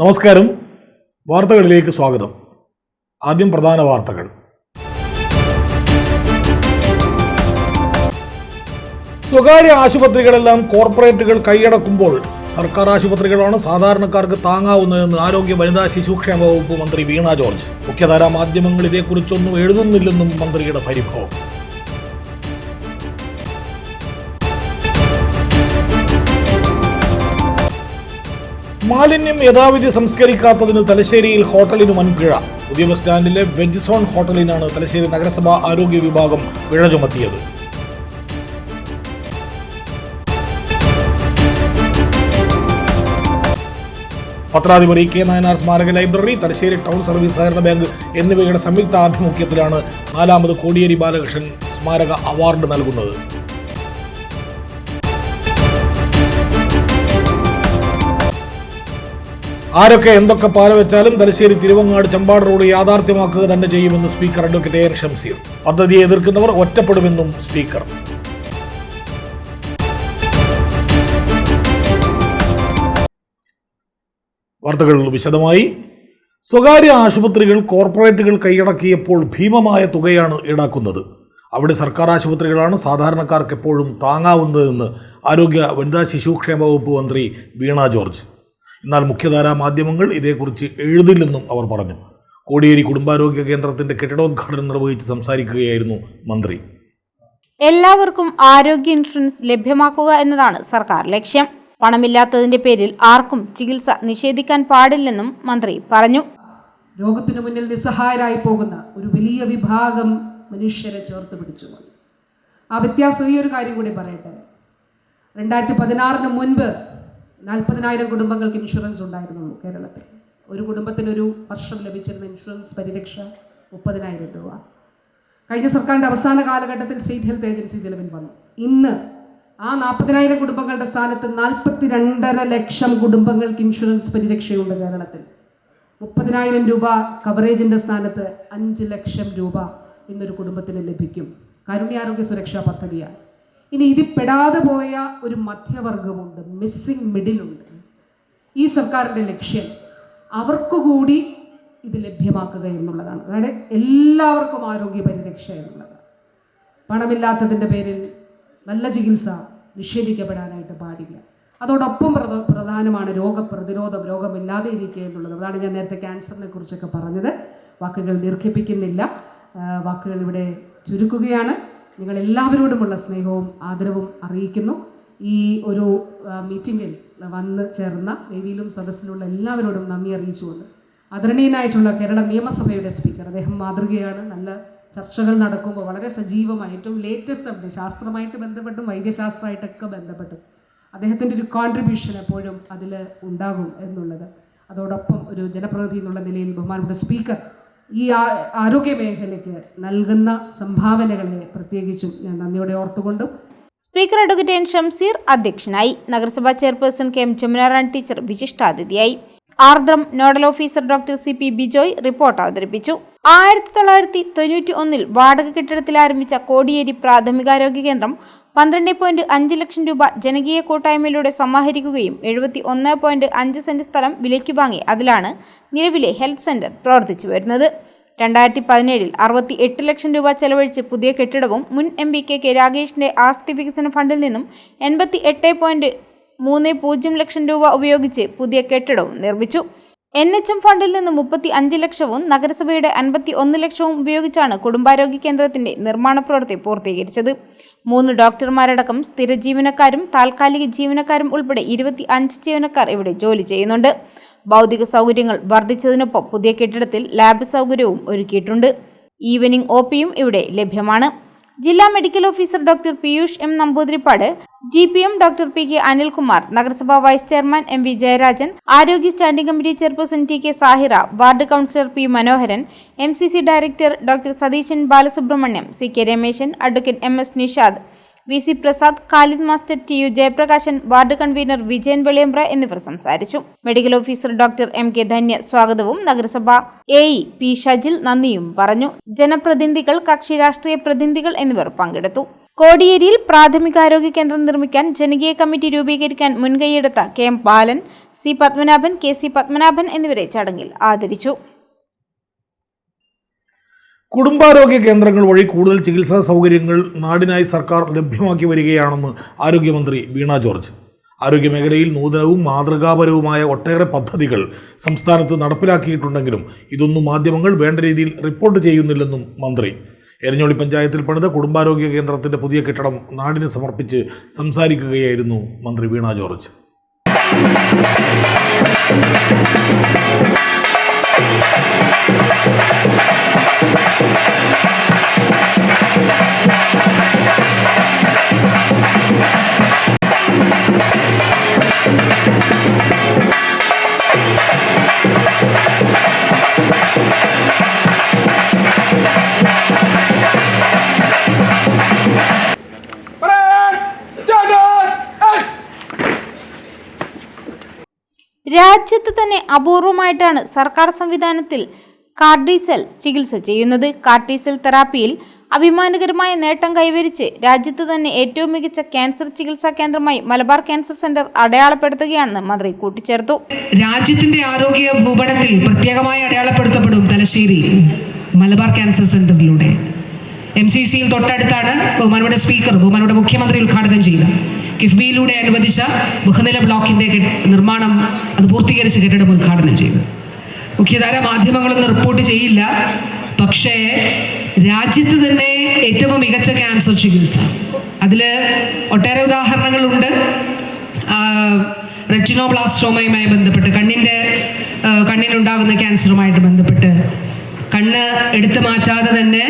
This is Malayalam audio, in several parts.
നമസ്കാരം. വാർത്തകളിലേക്ക് സ്വാഗതം. ആദ്യം പ്രധാന വാർത്തകൾ. സ്വകാര്യ ആശുപത്രികളെല്ലാം കോർപ്പറേറ്റുകൾ കൈയടക്കുമ്പോൾ സർക്കാർ ആശുപത്രികളാണ് സാധാരണക്കാർക്ക് താങ്ങാവുന്നതെന്ന് ആരോഗ്യ വനിതാ ശിശുക്ഷേമ വകുപ്പ് മന്ത്രി വീണ ജോർജ്. മുഖ്യധാരാ മാധ്യമങ്ങൾ ഇതേക്കുറിച്ചൊന്നും എഴുതുന്നില്ലെന്നും മന്ത്രിയുടെ പരിഭവം. മാലിന്യം യഥാവിധി സംസ്കരിക്കാത്തതിന് തലശ്ശേരിയിൽ ഹോട്ടലിന് വൻപിഴ. പുതിയ ബസ് സ്റ്റാൻഡിലെ വെജ് സോൺ ഹോട്ടലിനാണ് തലശ്ശേരി നഗരസഭാ ആരോഗ്യ വിഭാഗം പിഴ ചുമത്തിയത്. പത്രാധിപർ കെ നായനാർ സ്മാരക ലൈബ്രറി, തലശ്ശേരി ടൗൺ സർവീസ് സഹകരണ ബാങ്ക് എന്നിവയുടെ സംയുക്ത ആഭിമുഖ്യത്തിലാണ് 4ാമത് കോടിയേരി ബാലകൃഷ്ണൻ സ്മാരക അവാർഡ് നൽകുന്നത്. ആരൊക്കെ എന്തൊക്കെ പാരവെച്ചാലും തലശ്ശേരി തിരുവങ്ങാട് ചമ്പാട് റോഡ് യാഥാർത്ഥ്യമാക്കുക തന്നെ ചെയ്യുമെന്ന് സ്പീക്കർ അഡ്വക്കേറ്റ് എൻ ഷംസീർ. പദ്ധതിയെ എതിർക്കുന്നവർ ഒറ്റപ്പെടുമെന്നും സ്പീക്കർ. വാർത്തകൾ വിശദമായി. സ്വകാര്യ ആശുപത്രികൾ കോർപ്പറേറ്റുകൾ കൈയടക്കിയപ്പോൾ ഭീമമായ തുകയാണ് ഈടാക്കുന്നത്. അവിടെ സർക്കാർ ആശുപത്രികളാണ് സാധാരണക്കാർക്ക് എപ്പോഴും താങ്ങാവുന്നതെന്ന് ആരോഗ്യ വനിതാ ശിശുക്ഷേമ വകുപ്പ് മന്ത്രി വീണ ജോർജ്. എന്നാൽ മുഖ്യധാരാ മാധ്യമങ്ങൾ ഇതേക്കുറിച്ച് എഴുതില്ലെന്നും അവർ പറഞ്ഞു. കോടിയേരി കുടുംബാരോഗ്യ കേന്ദ്രത്തിന്റെ കെട്ടിടോദ്ഘാടനം നിർവഹിച്ച് സംസാരിക്കുകയായിരുന്നു മന്ത്രി. എല്ലാവർക്കും ആരോഗ്യ ഇൻഷുറൻസ് ലഭ്യമാക്കുക എന്നതാണ് സർക്കാർ ലക്ഷ്യം. പണമില്ലാത്തതിന്റെ പേരിൽ ആർക്കും ചികിത്സ നിഷേധിക്കാൻ പാടില്ലെന്നും മന്ത്രി പറഞ്ഞു. രോഗത്തിനു മുന്നിൽ നിസ്സഹായരായി പോകുന്ന ഒരു വലിയ വിഭാഗം മനുഷ്യരെ ചേർത്ത് പിടിച്ചു. ആ വ്യത്യാസം ഈ ഒരു കാര്യം കൂടി പറയട്ടെ. 2016 മുൻപ് 40,000 കുടുംബങ്ങൾക്ക് ഇൻഷുറൻസ് ഉണ്ടായിരുന്നു കേരളത്തിൽ. ഒരു കുടുംബത്തിനൊരു വർഷം ലഭിച്ചിരുന്ന ഇൻഷുറൻസ് പരിരക്ഷ 30,000 രൂപ. കഴിഞ്ഞ സർക്കാരിൻ്റെ അവസാന കാലഘട്ടത്തിൽ സ്റ്റേറ്റ് ഹെൽത്ത് ഏജൻസി നിലവിൽ വന്നു. ഇന്ന് ആ 40,000 കുടുംബങ്ങളുടെ സ്ഥാനത്ത് 42.5 ലക്ഷം കുടുംബങ്ങൾക്ക് ഇൻഷുറൻസ് പരിരക്ഷയുണ്ട് കേരളത്തിൽ. 30,000 രൂപ കവറേജിൻ്റെ സ്ഥാനത്ത് 5 ലക്ഷം രൂപ ഇന്നൊരു കുടുംബത്തിന് ലഭിക്കും. കാരുണ്യാരോഗ്യ സുരക്ഷാ പദ്ധതിയാണ്. ഇനി ഇതിൽ പെടാതെ പോയ ഒരു മധ്യവർഗമുണ്ട്, മിസ്സിംഗ് മിഡിലുണ്ട്. ഈ സർക്കാരിൻ്റെ ലക്ഷ്യം അവർക്കുകൂടി ഇത് ലഭ്യമാക്കുക എന്നുള്ളതാണ്. അതായത് എല്ലാവർക്കും ആരോഗ്യ പരിരക്ഷ എന്നുള്ളതാണ്. പണമില്ലാത്തതിൻ്റെ പേരിൽ നല്ല ചികിത്സ നിഷേധിക്കപ്പെടാനായിട്ട് പാടില്ല. അതോടൊപ്പം പ്രധാനമാണ് രോഗപ്രതിരോധം, രോഗമില്ലാതെ ഇരിക്കുക എന്നുള്ളത്. അതാണ് ഞാൻ നേരത്തെ ക്യാൻസറിനെ കുറിച്ചൊക്കെ പറഞ്ഞത്. വാക്കുകൾ ദീർഘിപ്പിക്കുന്നില്ല, വാക്കുകൾ ഇവിടെ ചുരുക്കുകയാണ്. നിങ്ങളെല്ലാവരോടുമുള്ള സ്നേഹവും ആദരവും അറിയിക്കുന്നു. ഈ ഒരു മീറ്റിങ്ങിൽ വന്ന് ചേർന്ന വേദിയിലും സദസ്സിലുള്ള എല്ലാവരോടും നന്ദി അറിയിച്ചുകൊണ്ട് ആദരണീയനായിട്ടുള്ള കേരള നിയമസഭയുടെ സ്പീക്കർ, അദ്ദേഹം മാതൃകയാണ്. നല്ല ചർച്ചകൾ നടക്കുമ്പോൾ വളരെ സജീവമായി ഏറ്റവും ലേറ്റസ്റ്റ് അപ്ഡേറ്റ് ശാസ്ത്രമായിട്ട് ബന്ധപ്പെട്ടും വൈദ്യശാസ്ത്രമായിട്ടൊക്കെ ബന്ധപ്പെട്ടും അദ്ദേഹത്തിൻ്റെ ഒരു കോൺട്രിബ്യൂഷൻ എപ്പോഴും അതിൽ ഉണ്ടാകും എന്നുള്ളത്. അതോടൊപ്പം ഒരു ജനപ്രതിനിധി എന്നുള്ള നിലയിൽ ബഹുമാനപ്പെട്ട സ്പീക്കർ ഈ ആരോഗ്യ മേഖലയ്ക്ക് നൽകുന്ന സംഭാവനകളെ പ്രത്യേകിച്ചും ഞാൻ നന്ദിയോടെ ഓർത്തുകൊണ്ടും. സ്പീക്കർ അഡ്വക്കേറ്റ് എൻ ഷംസീർ അധ്യക്ഷനായി. നഗരസഭാ chairperson K M Jamuna teacher വിശിഷ്ടാതിഥിയായി. Ardram nodal officer doctor CP Bijoy report അവതരിപ്പിച്ചു. 1991 വാടക കെട്ടിടത്തിൽ ആരംഭിച്ച കോടിയേരി പ്രാഥമികാരോഗ്യ കേന്ദ്രം 12.5 ലക്ഷം രൂപ ജനകീയ കൂട്ടായ്മയിലൂടെ സമാഹരിക്കുകയും 71.5 സെന്റ് സ്ഥലം വിലയ്ക്ക് വാങ്ങി അതിലാണ് നിലവിലെ ഹെൽത്ത് സെന്റർ പ്രവർത്തിച്ചു വരുന്നത്. 2017 68 ലക്ഷം രൂപ ചെലവഴിച്ച് പുതിയ കെട്ടിടവും മുൻ MP KK രാഗേഷിന്റെ ആസ്തി വികസന ഫണ്ടിൽ നിന്നും 88.30 ലക്ഷം രൂപ ഉപയോഗിച്ച് പുതിയ കെട്ടിടവും നിർമ്മിച്ചു. NHM ഫണ്ടിൽ നിന്ന് 35 ലക്ഷവും നഗരസഭയുടെ 51 ലക്ഷവും ഉപയോഗിച്ചാണ് കുടുംബാരോഗ്യ കേന്ദ്രത്തിന്റെ നിർമ്മാണ പ്രവൃത്തി പൂർത്തീകരിച്ചത്. 3 ഡോക്ടർമാരടക്കം സ്ഥിര ജീവനക്കാരും താൽക്കാലിക ജീവനക്കാരും ഉൾപ്പെടെ 25 ജീവനക്കാർ ഇവിടെ ജോലി ചെയ്യുന്നുണ്ട്. ഭൗതിക സൗകര്യങ്ങൾ വർദ്ധിച്ചതിനൊപ്പം പുതിയ കെട്ടിടത്തിൽ ലാബ് സൗകര്യവും ഒരുക്കിയിട്ടുണ്ട്. ഈവനിംഗ് OPയും ഇവിടെ ലഭ്യമാണ്. ജില്ലാ medical officer doctor Piyush M Namboothiripad, GPM doctor PK Anilkumar, നഗരസഭാ വൈസ് ചെയർമാൻ MV ജയരാജൻ, ആരോഗ്യ standing committee chairperson TK Sahira, ward councillor P Manoharan, MCC director doctor Satheesan Balasubramaniam, CK Rameshan, advocate MS Nishad, VC Prasad, Khalid master, TU Jayaprakashan, ward convener Vijayan Veliyambra എന്നിവർ സംസാരിച്ചു. Medical officer doctor MK Dhanya സ്വാഗതവും നഗരസഭ AE P ഷജിൽ നന്ദിയും പറഞ്ഞു. ജനപ്രതിനിധികൾ, കക്ഷി രാഷ്ട്രീയ പ്രതിനിധികൾ എന്നിവർ പങ്കെടുത്തു. കോടിയേരിയിൽ പ്രാഥമികാരോഗ്യ കേന്ദ്രം നിർമ്മിക്കാൻ ജനകീയ കമ്മിറ്റി രൂപീകരിക്കാൻ മുൻകൈയെടുത്ത KM ബാലൻ, C പത്മനാഭൻ, KC പത്മനാഭൻ എന്നിവരെ ചടങ്ങിൽ ആദരിച്ചു. കുടുംബാരോഗ്യ കേന്ദ്രങ്ങൾ വഴി കൂടുതൽ ചികിത്സാ സൗകര്യങ്ങൾ നാടിനായി സർക്കാർ ലഭ്യമാക്കി വരികയാണെന്ന് ആരോഗ്യമന്ത്രി വീണ ജോർജ്. ആരോഗ്യമേഖലയിൽ നൂതനവും മാതൃകാപരവുമായ ഒട്ടേറെ പദ്ധതികൾ സംസ്ഥാനത്ത് നടപ്പിലാക്കിയിട്ടുണ്ടെങ്കിലും ഇതൊന്നും മാധ്യമങ്ങൾ വേണ്ട രീതിയിൽ റിപ്പോർട്ട് ചെയ്യുന്നില്ലെന്നും മന്ത്രി. എരഞ്ഞോളി പഞ്ചായത്തിൽ പണിത കുടുംബാരോഗ്യ കേന്ദ്രത്തിന്റെ പുതിയ കെട്ടിടം നാടിന് സമർപ്പിച്ച് സംസാരിക്കുകയായിരുന്നു മന്ത്രി വീണ ജോർജ്. രാജ്യത്ത് തന്നെ അപൂർവമായിട്ടാണ് സർക്കാർ സംവിധാനത്തിൽ കാർഡിസെൽ ചികിത്സ ചെയ്യുന്നത്. കാർഡിസെൽ തെറാപ്പിയിൽ അഭിമാനകരമായ നേട്ടം കൈവരിച്ച് രാജ്യത്ത് തന്നെ ഏറ്റവും മികച്ച ക്യാൻസർ ചികിത്സാ കേന്ദ്രമായി മലബാർ ക്യാൻസർ സെന്റർ അടയാളപ്പെടുത്തുകയാണെന്ന് മന്ത്രി കൂട്ടിച്ചേർത്തു. രാജ്യത്തിന്റെ ആരോഗ്യ ഭൂപടത്തിൽ പ്രത്യേകമായി അടയാളപ്പെടുത്തപ്പെടും തലശ്ശേരി മലബാർ ക്യാൻസർ സെന്ററിലൂടെ. MCCയിൽ തൊട്ടടുത്താണ് ബഹുമാനപ്പെട്ട സ്പീക്കർ, ബഹുമാനപ്പെട്ട മുഖ്യമന്ത്രി ഉദ്ഘാടനം ചെയ്ത കിഫ്ബിയിലൂടെ അനുവദിച്ച ബഹുനില ബ്ലോക്കിന്റെ നിർമ്മാണം അത് പൂർത്തീകരിച്ച കെട്ടിടം ഉദ്ഘാടനം ചെയ്തു. മുഖ്യധാര മാധ്യമങ്ങളൊന്നും റിപ്പോർട്ട് ചെയ്യില്ല, പക്ഷേ രാജ്യത്ത് തന്നെ ഏറ്റവും മികച്ച ക്യാൻസർ ചികിത്സ, അതിൽ ഒട്ടേറെ ഉദാഹരണങ്ങളുണ്ട്. റെറ്റിനോബ്ലാസ്റ്റോമയുമായി ബന്ധപ്പെട്ട് കണ്ണിനുണ്ടാകുന്ന ക്യാൻസറുമായിട്ട് ബന്ധപ്പെട്ട് കണ്ണ് എടുത്തു മാറ്റാതെ തന്നെ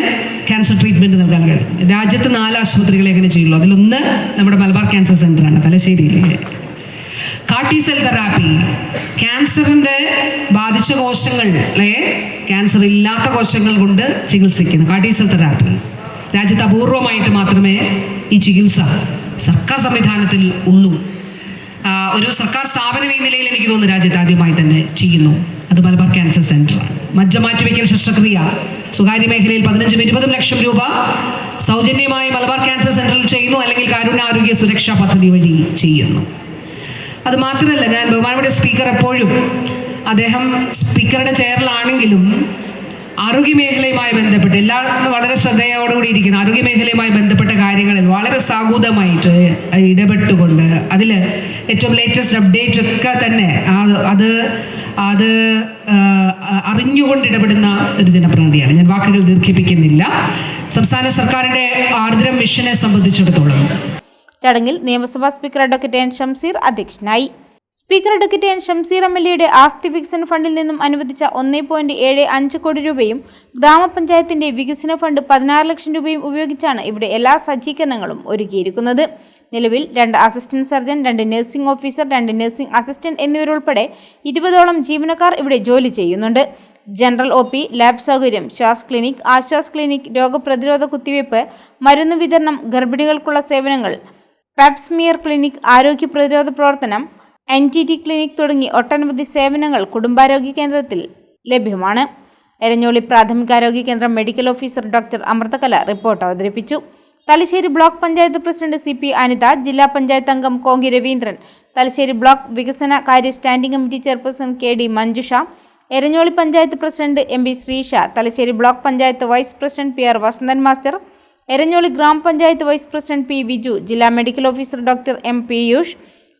ക്യാൻസർ ട്രീറ്റ്മെൻറ്റ് നൽകാൻ കഴിയും. രാജ്യത്ത് 4 ആശുപത്രികളെ എങ്ങനെ ചെയ്യുള്ളൂ. അതിലൊന്ന് നമ്മുടെ മലബാർ ക്യാൻസർ സെൻ്ററാണ് തലശ്ശേരിയിലെ. കാർഡിസെൽ തെറാപ്പി ക്യാൻസറിൻ്റെ ബാധിച്ച കോശങ്ങളെ ക്യാൻസർ ഇല്ലാത്ത കോശങ്ങൾ കൊണ്ട് ചികിത്സിക്കുന്നു. കാർഡിസെൽ തെറാപ്പി രാജ്യത്ത് അപൂർവമായിട്ട് മാത്രമേ ഈ ചികിത്സ സർക്കാർ സംവിധാനത്തിൽ ഉള്ളൂ. ഒരു സർക്കാർ സ്ഥാപനം ഈ നിലയിൽ എനിക്ക് തോന്നുന്നു രാജ്യത്ത് ആദ്യമായി തന്നെ ചെയ്യുന്നു. അത് മലബാർ ക്യാൻസർ സെൻ്ററാണ്. മജ്ജ മാറ്റിവെക്കൽ ശസ്ത്രക്രിയ സ്വകാര്യ മേഖലയിൽ 15-20 ലക്ഷം രൂപ സൗജന്യമായി മലബാർ ക്യാൻസർ സെൻ്ററിൽ ചെയ്യുന്നു, അല്ലെങ്കിൽ കാരുണ്യ ആരോഗ്യ സുരക്ഷാ പദ്ധതി വഴി ചെയ്യുന്നു. അത് മാത്രമല്ല, ഞാൻ ബഹുമാനപ്പെട്ട സ്പീക്കർ എപ്പോഴും അദ്ദേഹം സ്പീക്കറുടെ ചെയറിലാണെങ്കിലും ആരോഗ്യമേഖലയുമായി ബന്ധപ്പെട്ട് വളരെ ശ്രദ്ധയോടുകൂടി ഇരിക്കുന്ന ആരോഗ്യമേഖലയുമായി ബന്ധപ്പെട്ട കാര്യങ്ങളിൽ വളരെ സാഗൂതമായിട്ട് ഇടപെട്ടുകൊണ്ട് അതിൽ ഏറ്റവും ലേറ്റസ്റ്റ് അപ്ഡേറ്റ് ഒക്കെ തന്നെ അത് അറിഞ്ഞുകൊണ്ട് ഇടപെടുന്ന ഒരു ജനപ്രതിനിധിയാണ്. ഞാൻ വാക്കുകൾ ദീർഘിപ്പിക്കുന്നില്ല. സംസ്ഥാന സർക്കാരിൻ്റെ ആർദ്രം മിഷനെ സംബന്ധിച്ചിടത്തോളം ചടങ്ങിൽ നിയമസഭാ സ്പീക്കർ അഡ്വക്കേറ്റ് എൻ ഷംസീർ അധ്യക്ഷനായി. Speaker advocate N Shamseer MLA ആസ്തി വികസന ഫണ്ടിൽ നിന്നും അനുവദിച്ച 1.75 കോടി രൂപയും ഗ്രാമപഞ്ചായത്തിന്റെ വികസന ഫണ്ട് 16 ലക്ഷം രൂപയും ഉപയോഗിച്ചാണ് ഇവിടെ എല്ലാ സജ്ജീകരണങ്ങളും ഒരുക്കിയിരിക്കുന്നത്. നിലവിൽ 2 assistant surgeon, 2 nursing officer, 2 nursing assistant എന്നിവരുൾപ്പെടെ 20ഓളം ജീവനക്കാർ ഇവിടെ ജോലി ചെയ്യുന്നുണ്ട്. ജനറൽ OP, ലാബ് സൗകര്യം, ശ്വാസ് ക്ലിനിക്, ആശ്വാസ് ക്ലിനിക്, രോഗപ്രതിരോധ കുത്തിവയ്പ്, മരുന്ന് വിതരണം, ഗർഭിണികൾക്കുള്ള സേവനങ്ങൾ, പാപ്സ്മിയർ ക്ലിനിക്, ആരോഗ്യ പ്രതിരോധ പ്രവർത്തനം, NTT ക്ലിനിക് തുടങ്ങി ഒട്ടനവധി സേവനങ്ങൾ കുടുംബാരോഗ്യ കേന്ദ്രത്തിൽ ലഭ്യമാണ്. എരഞ്ഞോളി പ്രാഥമികാരോഗ്യ കേന്ദ്രം medical officer doctor Amruthakala report അവതരിപ്പിച്ചു. Thalassery block panchayat president CP Anitha, ജില്ലാ പഞ്ചായത്ത് അംഗം കോങ്കി രവീന്ദ്രൻ, തലശ്ശേരി ബ്ലോക്ക് വികസന കാര്യ standing committee chairperson KD Manjusha, Eranholi panchayat president MB Sreesha, Thalassery block panchayat vice president PR Vasanthan master, Eranholi ഗ്രാമപഞ്ചായത്ത് വൈസ് പ്രസിഡന്റ് P വിജു, ജില്ലാ medical officer doctor M Piyush,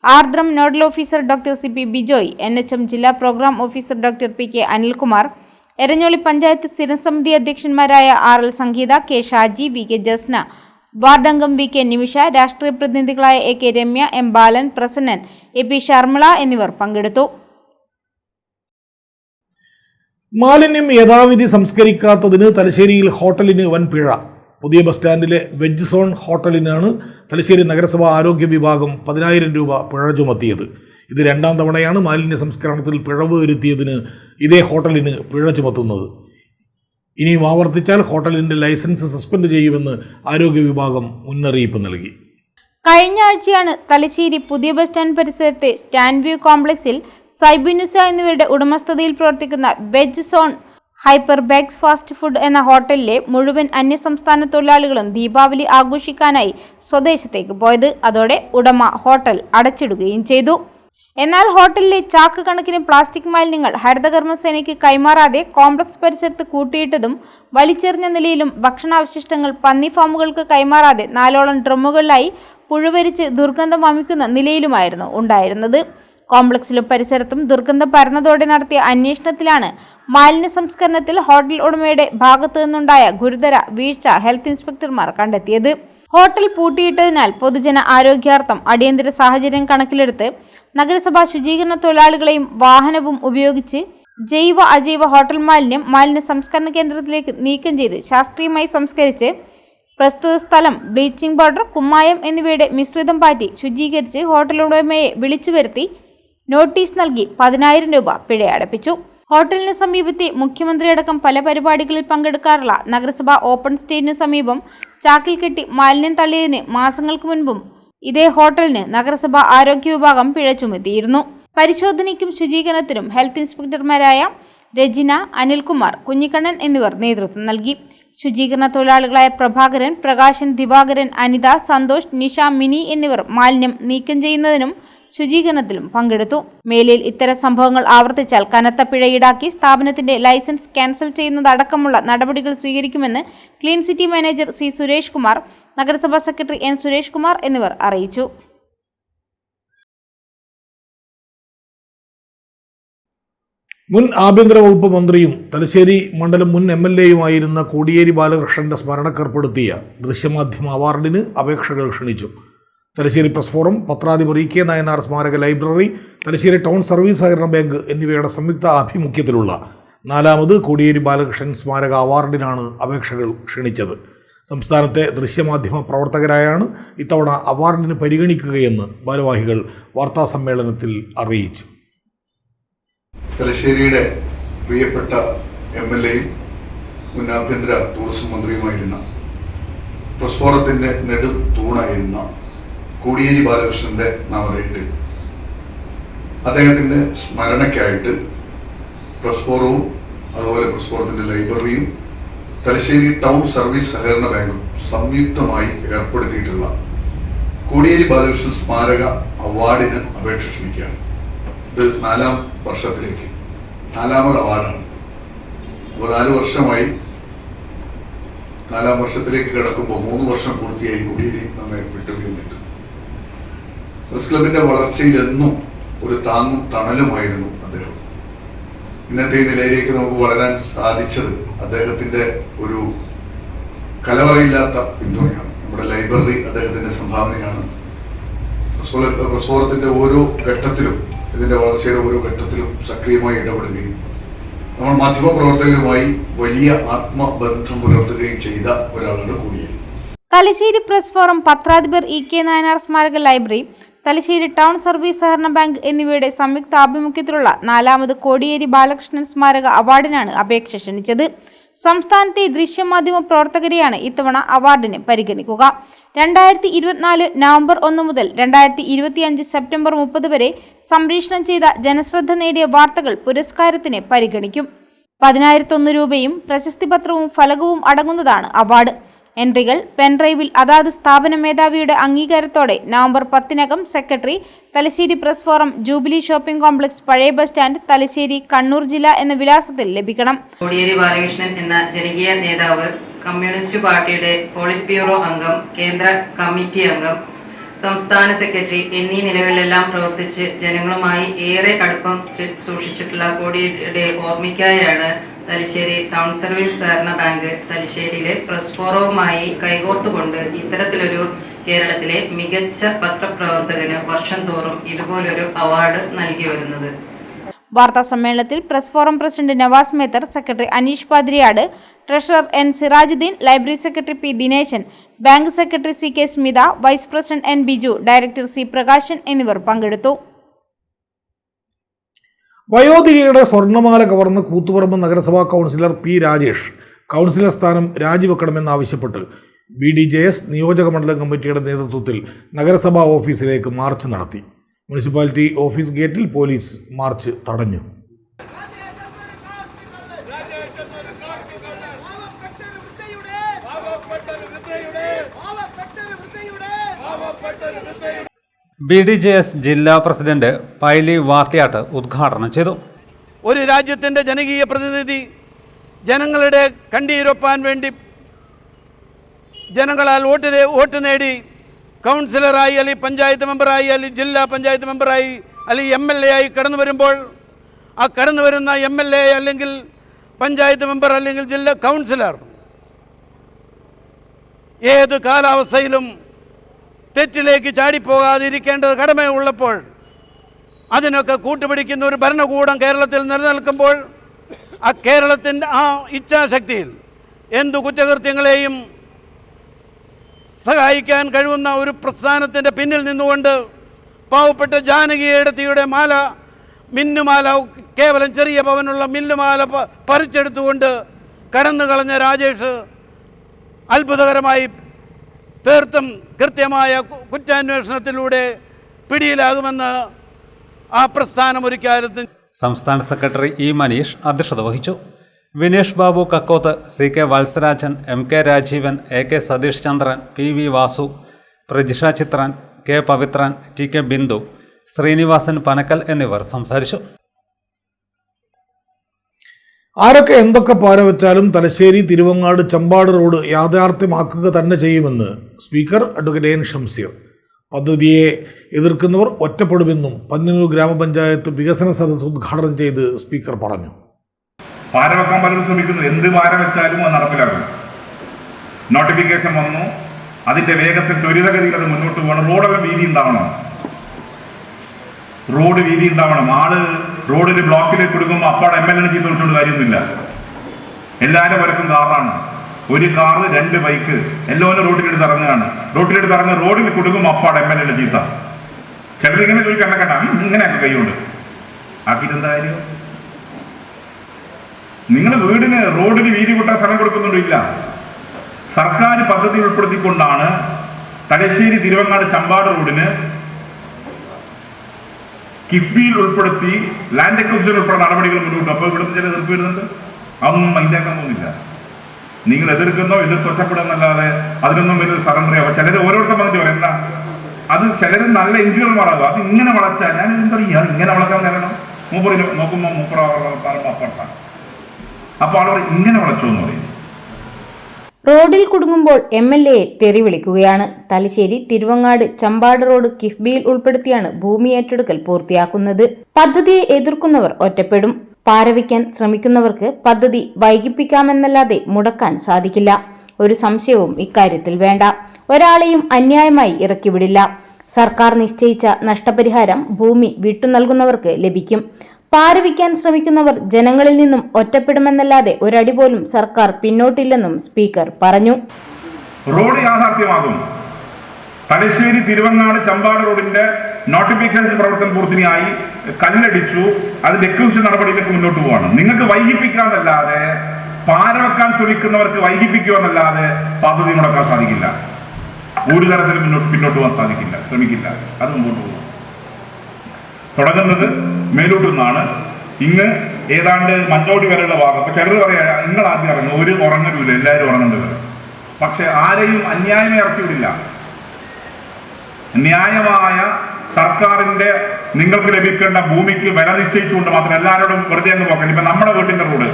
Ardram nodal officer doctor CP Bijoy, NHM ജില്ലാ programme officer doctor PK Anilkumar, Eranholi panchayat സ്ഥിരം സമിതി അധ്യക്ഷന്മാരായ RL സംഗീത, K Shaji, VK Jasna, വാർഡംഗം VK നിമിഷ, രാഷ്ട്രീയ പ്രതിനിധികളായ AK രമ്യ, M ബാലൻ, പ്രസന്നൻ, AP ശർമിള എന്നിവർ പങ്കെടുത്തു. മാലിന്യം യഥാവിധി സംസ്കരിക്കാത്തതിന് തലശ്ശേരിയിൽ ഹോട്ടലിന് വൻ പിഴ. പുതിയ ബസ് സ്റ്റാൻഡിലെ വെജ് സോൺ ഹോട്ടലിനാണ് തലശ്ശേരി നഗരസഭ ആരോഗ്യ വിഭാഗം 10,000 രൂപ പിഴ ചുമത്തിയത്. ഇത് 2ാം തവണയാണ് മാലിന്യ സംസ്കരണത്തിൽ പിഴവ് വരുത്തിയതിന് ഇതേ ഹോട്ടലിന് പിഴ ചുമത്തുന്നത്. ഇനിയും ആവർത്തിച്ചാൽ ഹോട്ടലിൻ്റെ ലൈസൻസ് സസ്പെൻഡ് ചെയ്യുമെന്ന് ആരോഗ്യ വിഭാഗം മുന്നറിയിപ്പ് നൽകി. കഴിഞ്ഞ ആഴ്ചയാണ് തലശ്ശേരി പുതിയ ബസ് സ്റ്റാൻഡ് പരിസരത്തെ സ്റ്റാൻഡ് വ്യൂ കോംപ്ലക്സിൽ സൈബിനുസ എന്നിവരുടെ ഉടമസ്ഥതയിൽ പ്രവർത്തിക്കുന്ന veg zone hyper bags fast food എന്ന ഹോട്ടലിലെ മുഴുവൻ അന്യസംസ്ഥാന തൊഴിലാളികളും ദീപാവലി ആഘോഷിക്കാനായി സ്വദേശത്തേക്ക് പോയത്. അതോടെ ഉടമ ഹോട്ടൽ അടച്ചിടുകയും ചെയ്തു. എന്നാൽ ഹോട്ടലിലെ ചാക്ക് കണക്കിന് പ്ലാസ്റ്റിക് മാലിന്യങ്ങൾ ഹരിതകർമ്മസേനയ്ക്ക് കൈമാറാതെ കോംപ്ലക്സ് പരിസരത്ത് കൂട്ടിയിട്ടതും വലിച്ചെറിഞ്ഞ നിലയിലും ഭക്ഷണാവശിഷ്ടങ്ങൾ പന്നി ഫാമുകൾക്ക് കൈമാറാതെ 4ഓളം ഡ്രമ്മുകളിലായി പുഴുവരിച്ച് ദുർഗന്ധം വമിക്കുന്ന നിലയിലുമായിരുന്നു ഉണ്ടായിരുന്നത്. കോംപ്ലക്സിലും പരിസരത്തും ദുർഗന്ധം പരന്നതോടെ നടത്തിയ അന്വേഷണത്തിലാണ് മാലിന്യ സംസ്കരണത്തിൽ ഹോട്ടൽ ഉടമയുടെ ഭാഗത്തു നിന്നുണ്ടായ ഗുരുതര വീഴ്ച ഹെൽത്ത് ഇൻസ്പെക്ടർമാർ കണ്ടെത്തിയത്. ഹോട്ടൽ പൂട്ടിയിട്ടതിനാൽ പൊതുജന ആരോഗ്യാർത്ഥം അടിയന്തര സാഹചര്യം കണക്കിലെടുത്ത് നഗരസഭാ ശുചീകരണ തൊഴിലാളികളെയും വാഹനവും ഉപയോഗിച്ച് ജൈവ അജൈവ ഹോട്ടൽ മാലിന്യ സംസ്കരണ കേന്ദ്രത്തിലേക്ക് നീക്കം ചെയ്ത് ശാസ്ത്രീയമായി സംസ്കരിച്ച് പ്രസ്തുത സ്ഥലം ബ്ലീച്ചിംഗ് പൗഡർ, കുമ്മായം എന്നിവയുടെ മിശ്രിതം പാറ്റി ശുചീകരിച്ച് ഹോട്ടൽ ഉടമയെ വിളിച്ചു വരുത്തി നോട്ടീസ് നൽകി 10,000 രൂപ പിഴ അടപ്പിച്ചു. ഹോട്ടലിന് സമീപത്തെ മുഖ്യമന്ത്രിയടക്കം പല പരിപാടികളിൽ പങ്കെടുക്കാറുള്ള നഗരസഭ ഓപ്പൺ സ്റ്റേജിനു സമീപം ചാക്കിൽ കെട്ടി മാലിന്യം തള്ളിയതിന് മാസങ്ങൾക്ക് മുൻപും ഇതേ ഹോട്ടലിന് നഗരസഭ ആരോഗ്യ വിഭാഗം പിഴ ചുമത്തിയിരുന്നു. പരിശോധനയ്ക്കും ശുചീകരണത്തിനും ഹെൽത്ത് ഇൻസ്പെക്ടർമാരായ രജിന, അനിൽകുമാർ, കുഞ്ഞിക്കണ്ണൻ എന്നിവർ നേതൃത്വം നൽകി. ശുചീകരണ തൊഴിലാളികളായ പ്രഭാകരൻ, പ്രകാശൻ, ദിവാകരൻ, അനിത, സന്തോഷ്, നിഷ, മിനി എന്നിവർ മാലിന്യം നീക്കം ചെയ്യുന്നതിനും ശുചീകരണത്തിലും പങ്കെടുത്തു. മേലിൽ ഇത്തരം സംഭവങ്ങൾ ആവർത്തിച്ചാൽ കനത്ത പിഴ ഈടാക്കി സ്ഥാപനത്തിന്റെ ലൈസൻസ് ക്യാൻസൽ ചെയ്യുന്നതടക്കമുള്ള നടപടികൾ സ്വീകരിക്കുമെന്ന് clean city manager C Suresh Kumar, നഗരസഭാ സെക്രട്ടറി എൻ സുരേഷ് കുമാർ എന്നിവർ അറിയിച്ചു. മുൻ ആഭ്യന്തര വകുപ്പ് മന്ത്രിയും തലശ്ശേരി മണ്ഡലം മുൻ MLA-യുമായിരുന്ന കോടിയേരി ബാലകൃഷ്ണന്റെ സ്മരണക്കേർപ്പെടുത്തിയ ദൃശ്യമാധ്യമ അവാർഡിന് അപേക്ഷകൾ ക്ഷണിച്ചു. തലശ്ശേരി പ്രസ് ഫോറം, പത്രാധിപർ EK നായനാർ സ്മാരക ലൈബ്രറി, തലശ്ശേരി ടൗൺ സർവീസ് സഹകരണ ബാങ്ക് എന്നിവയുടെ സംയുക്ത ആഭിമുഖ്യത്തിലുള്ള 4ാമത് കോടിയേരി ബാലകൃഷ്ണൻ സ്മാരക അവാർഡിനാണ് അപേക്ഷകൾ ക്ഷണിച്ചത്. സംസ്ഥാനത്തെ ദൃശ്യമാധ്യമ പ്രവർത്തകരായാണ് ഇത്തവണ അവാർഡിന് പരിഗണിക്കുകയെന്ന് ഭാരവാഹികൾ വാർത്താസമ്മേളനത്തിൽ അറിയിച്ചു. തലശ്ശേരിയുടെ പ്രിയപ്പെട്ട MLA-യും മുൻ ആഭ്യന്തര ടൂറിസം മന്ത്രിയുമായിരുന്ന പ്രസ് ഫോറത്തിന്റെ നെടുതൂണായിരുന്ന കോടിയേരി ബാലകൃഷ്ണന്റെ നാമധേയത്തിൽ അദ്ദേഹത്തിന്റെ സ്മരണയ്ക്കായിട്ട് പ്രസ് ഫോറവും അതുപോലെ പ്രസ് ഫോറത്തിന്റെ ലൈബ്രറിയും തലശ്ശേരി ടൗൺ സർവീസ് സഹകരണ ബാങ്കും സംയുക്തമായി ഏർപ്പെടുത്തിയിട്ടുള്ള കോടിയേരി ബാലകൃഷ്ണൻ സ്മാരക അവാർഡിന് അപേക്ഷ ക്ഷണിക്കുകയാണ്. ഇത് 4ാം വർഷത്തിലേക്ക് 4ാമത് അവാർഡാണ്. 4 വർഷമായി 4ാം വർഷത്തിലേക്ക് കിടക്കുമ്പോൾ 3 വർഷം പൂർത്തിയായി കോടിയേരി നമ്മെ വിട്ടുപിരിഞ്ഞിട്ട്. പ്രസ് ക്ലബിന്റെ വളർച്ചയിൽ എന്നും ഒരു താങ്ങും തണലുമായിരുന്നു അദ്ദേഹം. ഇന്നത്തെ നിലയിലേക്ക് നമുക്ക് വളരാൻ സാധിച്ചത് അദ്ദേഹത്തിന്റെ ഒരു കലവറയില്ലാത്ത പിന്തുണയാണ്. നമ്മുടെ ലൈബ്രറി അദ്ദേഹത്തിന്റെ സംഭാവനയാണ്. പ്രസ് ഫോറത്തിന്റെ ഓരോ ഘട്ടത്തിലും, ഇതിന്റെ വളർച്ചയുടെ ഓരോ ഘട്ടത്തിലും സക്രിയമായി ഇടപെടുകയും നമ്മൾ മാധ്യമപ്രവർത്തകരുമായി വലിയ ആത്മബന്ധം പുലർത്തുകയും ചെയ്ത ഒരാളാണ് കോടിയേരി. തലശ്ശേരി പ്രസ് ഫോറം, പത്രാധിപർ EK നായനാർ സ്മാരക ലൈബ്രറി, തലശ്ശേരി ടൗൺ സർവീസ് സഹകരണ ബാങ്ക് എന്നിവയുടെ സംയുക്ത ആഭിമുഖ്യത്തിലുള്ള 4ാമത് കോടിയേരി ബാലകൃഷ്ണൻ സ്മാരക അവാർഡിനാണ് അപേക്ഷ ക്ഷണിച്ചത്. സംസ്ഥാനത്തെ ദൃശ്യമാധ്യമ പ്രവർത്തകരെയാണ് ഇത്തവണ അവാർഡിന് പരിഗണിക്കുക. 2024 നവംബർ 1 മുതൽ 2025 സെപ്റ്റംബർ 30 വരെ സംപ്രേഷണം ചെയ്ത ജനശ്രദ്ധ നേടിയ വാർത്തകൾ പുരസ്കാരത്തിന് പരിഗണിക്കും. 10,001 രൂപയും പ്രശസ്തിപത്രവും ഫലകവും അടങ്ങുന്നതാണ് അവാർഡ്. എൻട്രികൾ പെൻഡ്രൈവിൽ അതാത് സ്ഥാപന മേധാവിയുടെ അംഗീകാരത്തോടെ നവംബർ 10-നകം secretary, Thalassery press forum, jubilee shopping complex, പഴയ ബസ് സ്റ്റാൻഡ്, തലശ്ശേരി, കണ്ണൂർ ജില്ല എന്ന വിലാസത്തിൽ ലഭിക്കണം. കോടിയേരി ബാലകൃഷ്ണൻ എന്ന ജനകീയ നേതാവ്, കമ്മ്യൂണിസ്റ്റ് പാർട്ടിയുടെ പോളിറ്റ് ബ്യൂറോ അംഗം, കേന്ദ്ര കമ്മിറ്റി അംഗം, സംസ്ഥാന സെക്രട്ടറി എന്നീ നിലകളിലെല്ലാം പ്രവർത്തിച്ച് ജനങ്ങളുമായി ഏറെ അടുപ്പം സൂക്ഷിച്ചിട്ടുള്ള കോടിയേരിയുടെ ഓർമ്മയ്ക്കായാണ് തലശ്ശേരി ടൗൺ സർവീസ് സഹകരണ ബാങ്ക് തലശ്ശേരിയിലെ പ്രസ് ഫോറവുമായി കൈകോർത്തുകൊണ്ട് ഇത്തരത്തിലൊരു കേരളത്തിലെ മികച്ച പത്രപ്രവർത്തകന് വർഷം തോറും ഇതുപോലൊരു അവാർഡ് നൽകി വരുന്നത്. വാർത്താ സമ്മേളനത്തിൽ press forum president Navas Methar, secretary Aneesh Padriyad, treasurer N Sirajuddin, library secretary P Dineshan, bank secretary CK Smitha, vice president N Biju, director C Prakashan എന്നിവർ പങ്കെടുത്തു. വയോധികയുടെ സ്വർണ്ണമാല കവർന്ന് കൂത്തുപറമ്പ് നഗരസഭാ കൗൺസിലർ P രാജേഷ് കൗൺസിലർ സ്ഥാനം രാജിവെക്കണമെന്നാവശ്യപ്പെട്ട് BDJS നിയോജക മണ്ഡലം കമ്മിറ്റിയുടെ നേതൃത്വത്തിൽ നഗരസഭാ ഓഫീസിലേക്ക് മാർച്ച് നടത്തി. മുനിസിപ്പാലിറ്റി ഓഫീസ് ഗേറ്റിൽ പോലീസ് മാർച്ച് തടഞ്ഞു. BDJS ജില്ലാ പ്രസിഡന്റ് പൈലി വാർത്തിയാട്ട് ഉദ്ഘാടനം ചെയ്തു. ഒരു രാജ്യത്തിൻ്റെ ജനകീയ പ്രതിനിധി ജനങ്ങളുടെ കണ്ണീരൊപ്പാൻ വേണ്ടി ജനങ്ങളാൽ വോട്ട് നേടി കൗൺസിലറായി അല്ലെങ്കിൽ പഞ്ചായത്ത് മെമ്പറായി അല്ലെങ്കിൽ ജില്ലാ പഞ്ചായത്ത് മെമ്പറായി അല്ലെങ്കിൽ MLA ആയി കടന്നു വരുമ്പോൾ ആ കടന്നു വരുന്ന MLA അല്ലെങ്കിൽ പഞ്ചായത്ത് മെമ്പർ അല്ലെങ്കിൽ ജില്ലാ കൗൺസിലർ ഏത് കാലാവസ്ഥയിലും തെറ്റിലേക്ക് ചാടിപ്പോകാതിരിക്കേണ്ടത് കടമയുള്ളപ്പോൾ അതിനൊക്കെ കൂട്ടുപിടിക്കുന്ന ഒരു ഭരണകൂടം കേരളത്തിൽ നിലനിൽക്കുമ്പോൾ ആ കേരളത്തിൻ്റെ ആ ഇച്ഛാശക്തിയിൽ എന്തു കുറ്റകൃത്യങ്ങളെയും സഹായിക്കാൻ കഴിവുന്ന ഒരു പ്രസ്ഥാനത്തിൻ്റെ പിന്നിൽ നിന്നുകൊണ്ട് പാവപ്പെട്ട ജാനകിയെടത്തിയുടെ മാല മിന്നുമാല കേവലം ചെറിയ പവനുള്ള മിന്നുമാല പറിച്ചെടുത്തുകൊണ്ട് കടന്നു കളഞ്ഞ രാജേഷ് അത്ഭുതകരമായി തീർത്തും കൃത്യമായ കുറ്റാന്വേഷണത്തിലൂടെ പിടിയിലാകുമെന്ന് ആ പ്രസ്ഥാനം ഒരു കാര്യത്തിൽ. സംസ്ഥാന സെക്രട്ടറി E. മനീഷ് അധ്യക്ഷത വഹിച്ചു. Vinesh Babu Kakkoth, CK Valsarajan, MK Rajeevan, AK Satheesh Chandran, PV Vasu, Prajisha Chithran, K Pavithran, TK Bindu, Sreenivasan Panakkal എന്നിവർ സംസാരിച്ചു. ആരൊക്കെ എന്തൊക്കെ പാരവച്ചാലും തലശ്ശേരി തിരുവങ്ങാട് ചമ്പാട് റോഡ് യാഥാർത്ഥ്യമാക്കുക തന്നെ ചെയ്യുമെന്ന് സ്പീക്കർ അഡ്വക്കേറ്റ് N. ഷംസീർ. പദ്ധതിയെ എതിർക്കുന്നവർ ഒറ്റപ്പെടുമെന്നും പന്നന്നൂർ ഗ്രാമപഞ്ചായത്ത് വികസന സദസ്സ് ഉദ്ഘാടനം ചെയ്ത് സ്പീക്കർ പറഞ്ഞു. പാരവെക്കാൻ പലരും ശ്രമിക്കുന്നു. എന്ത് പാര വെച്ചാലും അത് നടപ്പിലാക്കും. നോട്ടിഫിക്കേഷൻ വന്നു, അതിന്റെ വേഗത്തിൽ ത്വരിതഗതിയിൽ അത് മുന്നോട്ട് പോകണം. റോഡൊക്കെ വീതി ഉണ്ടാവണം, റോഡ് വീതി ഉണ്ടാവണം. ആള് റോഡിൽ ബ്ലോക്കിലേക്ക് കൊടുക്കുമ്പോൾ അപ്പാടെ MLA ചെയ്ത് വിളിച്ചുകൊണ്ട് കാര്യമൊന്നുമില്ല. എല്ലാവരും വരക്കും കാറാണ്. ഒരു കാറ് 2 ബൈക്ക് എല്ലാവരും റോഡിലെടുത്ത് ഇറങ്ങുകയാണ്. റോഡിലെടുത്ത് ഇറങ്ങുക, റോഡിൽ കൊടുക്കുമ്പോൾ അപ്പാടെ MLA ചീത്ത. ചിലരിങ്ങനെ ചോദിക്കാൻ കണ്ട ഇങ്ങനെയൊക്കെ കൈകൊണ്ട് ആക്കിയിട്ട് എന്താ കാര്യം? നിങ്ങൾ വീടിന് റോഡിന് വീതി കൂട്ടാൻ സ്ഥലം കൊടുക്കുന്നുണ്ടില്ല. സർക്കാർ പദ്ധതി ഉൾപ്പെടുത്തിക്കൊണ്ടാണ് തലശ്ശേരി തിരുവങ്ങാട് ചമ്പാട് റോഡിന് കിഫ്ബിയിൽ ഉൾപ്പെടുത്തി ലാൻഡ് അക്വിസിഷൻ ഉൾപ്പെടെ നടപടികൾ മുന്നോട്ട്. അപ്പോൾ ഇവിടുത്തെ ചില എതിർപ്പ് വരുന്നുണ്ട്. അതൊന്നും മൈൻഡാക്കാൻ പോകുന്നില്ല. നിങ്ങൾ എതിർക്കുന്നോ ഒറ്റപ്പെടുന്നല്ലാതെ അതിനൊന്നും വലിയ സറണ്ടറിയാവും. ചിലർ ഓരോരുത്തർ പറഞ്ഞിട്ട് പറയും എന്താ അത് ചിലർ നല്ല എഞ്ചിനീയർമാരാകും. അത് ഇങ്ങനെ വളച്ചാൽ ഞാൻ എന്താ ഇയാൾ ഇങ്ങനെ വളക്കാൻ കാരണം മൂപ്പറിന് നോക്കുമ്പോൾ മൂപ്പറപ്പാണ്. അപ്പോൾ ആളുകൾ ഇങ്ങനെ വളച്ചോ എന്ന് പറയും. റോഡിൽ കുടുങ്ങുമ്പോൾ MLA തെറി വിളിക്കുകയാണ്. തലശ്ശേരി തിരുവങ്ങാട് ചമ്പാട് റോഡ് കിഫ്ബിയിൽ ഉൾപ്പെടുത്തിയാണ് ഭൂമി ഏറ്റെടുക്കൽ പൂർത്തിയാക്കുന്നത്. പദ്ധതിയെ എതിർക്കുന്നവർ ഒറ്റപ്പെടും. പാരവയ്ക്കാൻ ശ്രമിക്കുന്നവർക്ക് പദ്ധതി വൈകിപ്പിക്കാമെന്നല്ലാതെ മുടക്കാൻ സാധിക്കില്ല. ഒരു സംശയവും ഇക്കാര്യത്തിൽ വേണ്ട. ഒരാളെയും അന്യായമായി ഇറക്കിവിടില്ല. സർക്കാർ നിശ്ചയിച്ച നഷ്ടപരിഹാരം ഭൂമി വിട്ടുനൽകുന്നവർക്ക് ലഭിക്കും. പാരവിക്കാൻ ശ്രമിക്കുന്നവർ ജനങ്ങളിൽ നിന്നും ഒറ്റപ്പെടുമെന്നല്ലാതെ ഒരടി പോലും സർക്കാർ പിന്നോട്ടില്ലെന്നും സ്പീക്കർ പറഞ്ഞു. റോഡ് യാഥാർത്ഥ്യമാകും. തലശ്ശേരി തിരുവങ്ങാട് ചമ്പാട് റോഡിന്റെ നോട്ടിഫിക്കേഷൻ പ്രവർത്തനം പൂർത്തിയായി, കല്ലടിച്ചു, അതിന്റെ എക്വിസിഷൻ നടപടിയിലേക്ക് മുന്നോട്ട് പോവാണ്. നിങ്ങൾക്ക് വൈകിപ്പിക്കാന്നല്ലാതെ, പാരവെക്കാൻ ശ്രമിക്കുന്നവർക്ക് വൈകിപ്പിക്കുമെന്നല്ലാതെ പദ്ധതി മുടക്കാൻ സാധിക്കില്ല. ഒരു തരത്തിലും പിന്നോട്ട് പോകാൻ സാധിക്കില്ല, ശ്രമിക്കില്ല. അത് മുമ്പോട്ട് പോകും. തുടങ്ങുന്നത് മേലോട്ട് നിന്നാണ്. ഇങ്ങ് ഏതാണ്ട് മഞ്ഞോടി വരെയുള്ള ഭാഗം. അപ്പൊ ചിലർ പറയാ നിങ്ങൾ ആദ്യം ഇറങ്ങും, ഒരു ഉറങ്ങലില്ല, എല്ലാവരും ഉറങ്ങേണ്ടത്. പക്ഷെ ആരെയും അന്യായമേ ഇറക്കിവിടില്ല. ന്യായമായ സർക്കാരിന്റെ നിങ്ങൾക്ക് ലഭിക്കേണ്ട ഭൂമിക്ക് വില നിശ്ചയിച്ചുകൊണ്ട് മാത്രം എല്ലാവരോടും വെറുതെ അങ്ങ് പോകണം. ഇപ്പൊ നമ്മുടെ വീട്ടിന്റെ റോഡ്,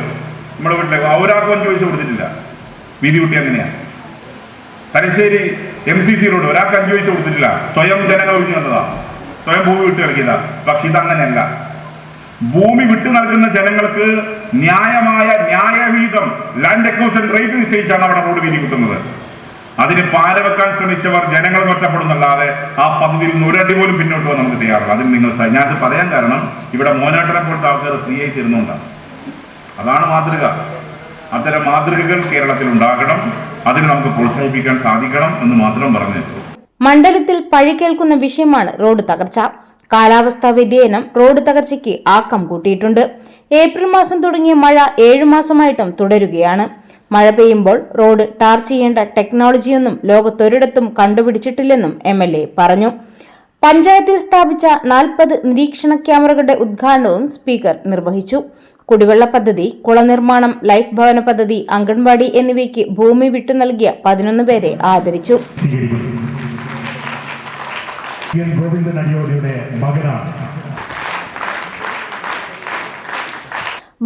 നമ്മുടെ വീട്ടിലേക്ക് ഒരാൾക്കും ചോദിച്ചു കൊടുത്തിട്ടില്ല. വീതി കുട്ടി അങ്ങനെയാണ്. തലശ്ശേരി MCC റോഡ് ഒരാൾക്ക് ചോദിച്ചു കൊടുത്തിട്ടില്ല. സ്വയം ജനങ്ങൾ ഒഴിഞ്ഞു വന്നതാണ്, സ്വയം ഭൂമി വിട്ടു നൽകിയതാ. പക്ഷെ ഇതങ്ങനെയല്ല. ഭൂമി വിട്ടു നൽകുന്ന ജനങ്ങൾക്ക് ന്യായമായ ന്യായവീതം ലാൻഡ് അക്വിസിഷൻ റേറ്റ് നിശ്ചയിച്ചാണ് അവിടെ റോഡ് വീതി കിട്ടുന്നത്. അതിന് പാരവെക്കാൻ ശ്രമിച്ചവർ ജനങ്ങൾ ഒറ്റപ്പെടുന്നല്ലാതെ ആ പദ്ധതിയിൽ നിന്ന് ഒരടി പോലും പിന്നോട്ട് പോകാൻ നമുക്ക് തയ്യാറാണ്. അതിന് നിങ്ങൾ ഞാനത് പറയാൻ കാരണം ഇവിടെ മോനാട്ടനെ പോലത്തെ ആൾക്കാർ ഫ്രീ ആയി തരുന്നുണ്ടാണ്. അതാണ് മാതൃക. അത്തരം മാതൃകകൾ കേരളത്തിൽ ഉണ്ടാകണം. അതിന് നമുക്ക് പ്രോത്സാഹിപ്പിക്കാൻ സാധിക്കണം എന്ന് മാത്രം പറഞ്ഞു. മണ്ഡലത്തിൽ പഴികേൾക്കുന്ന വിഷയമാണ് റോഡ് തകർച്ച. കാലാവസ്ഥാ വ്യതിയാനം റോഡ് തകർച്ചയ്ക്ക് ആക്കം കൂട്ടിയിട്ടുണ്ട്. ഏപ്രിൽ മാസം തുടങ്ങിയ മഴ 7 മാസമായിട്ടും തുടരുകയാണ്. മഴ പെയ്യുമ്പോൾ റോഡ് ടാർ ചെയ്യേണ്ട ടെക്നോളജിയൊന്നും ലോകത്തൊരിടത്തും കണ്ടുപിടിച്ചിട്ടില്ലെന്നും MLA പറഞ്ഞു. പഞ്ചായത്തിൽ സ്ഥാപിച്ച 40 നിരീക്ഷണ ക്യാമറകളുടെ ഉദ്ഘാടനവും സ്പീക്കർ നിർവഹിച്ചു. കുടിവെള്ള പദ്ധതി, കുളനിർമ്മാണം, ലൈഫ് ഭവന പദ്ധതി, അംഗൻവാടി എന്നിവയ്ക്ക് ഭൂമി വിട്ടു നൽകിയ 11 പേരെ ആദരിച്ചു. ഗോവിന്ദൻ അടിയോടിയുടെ മകനാണ്.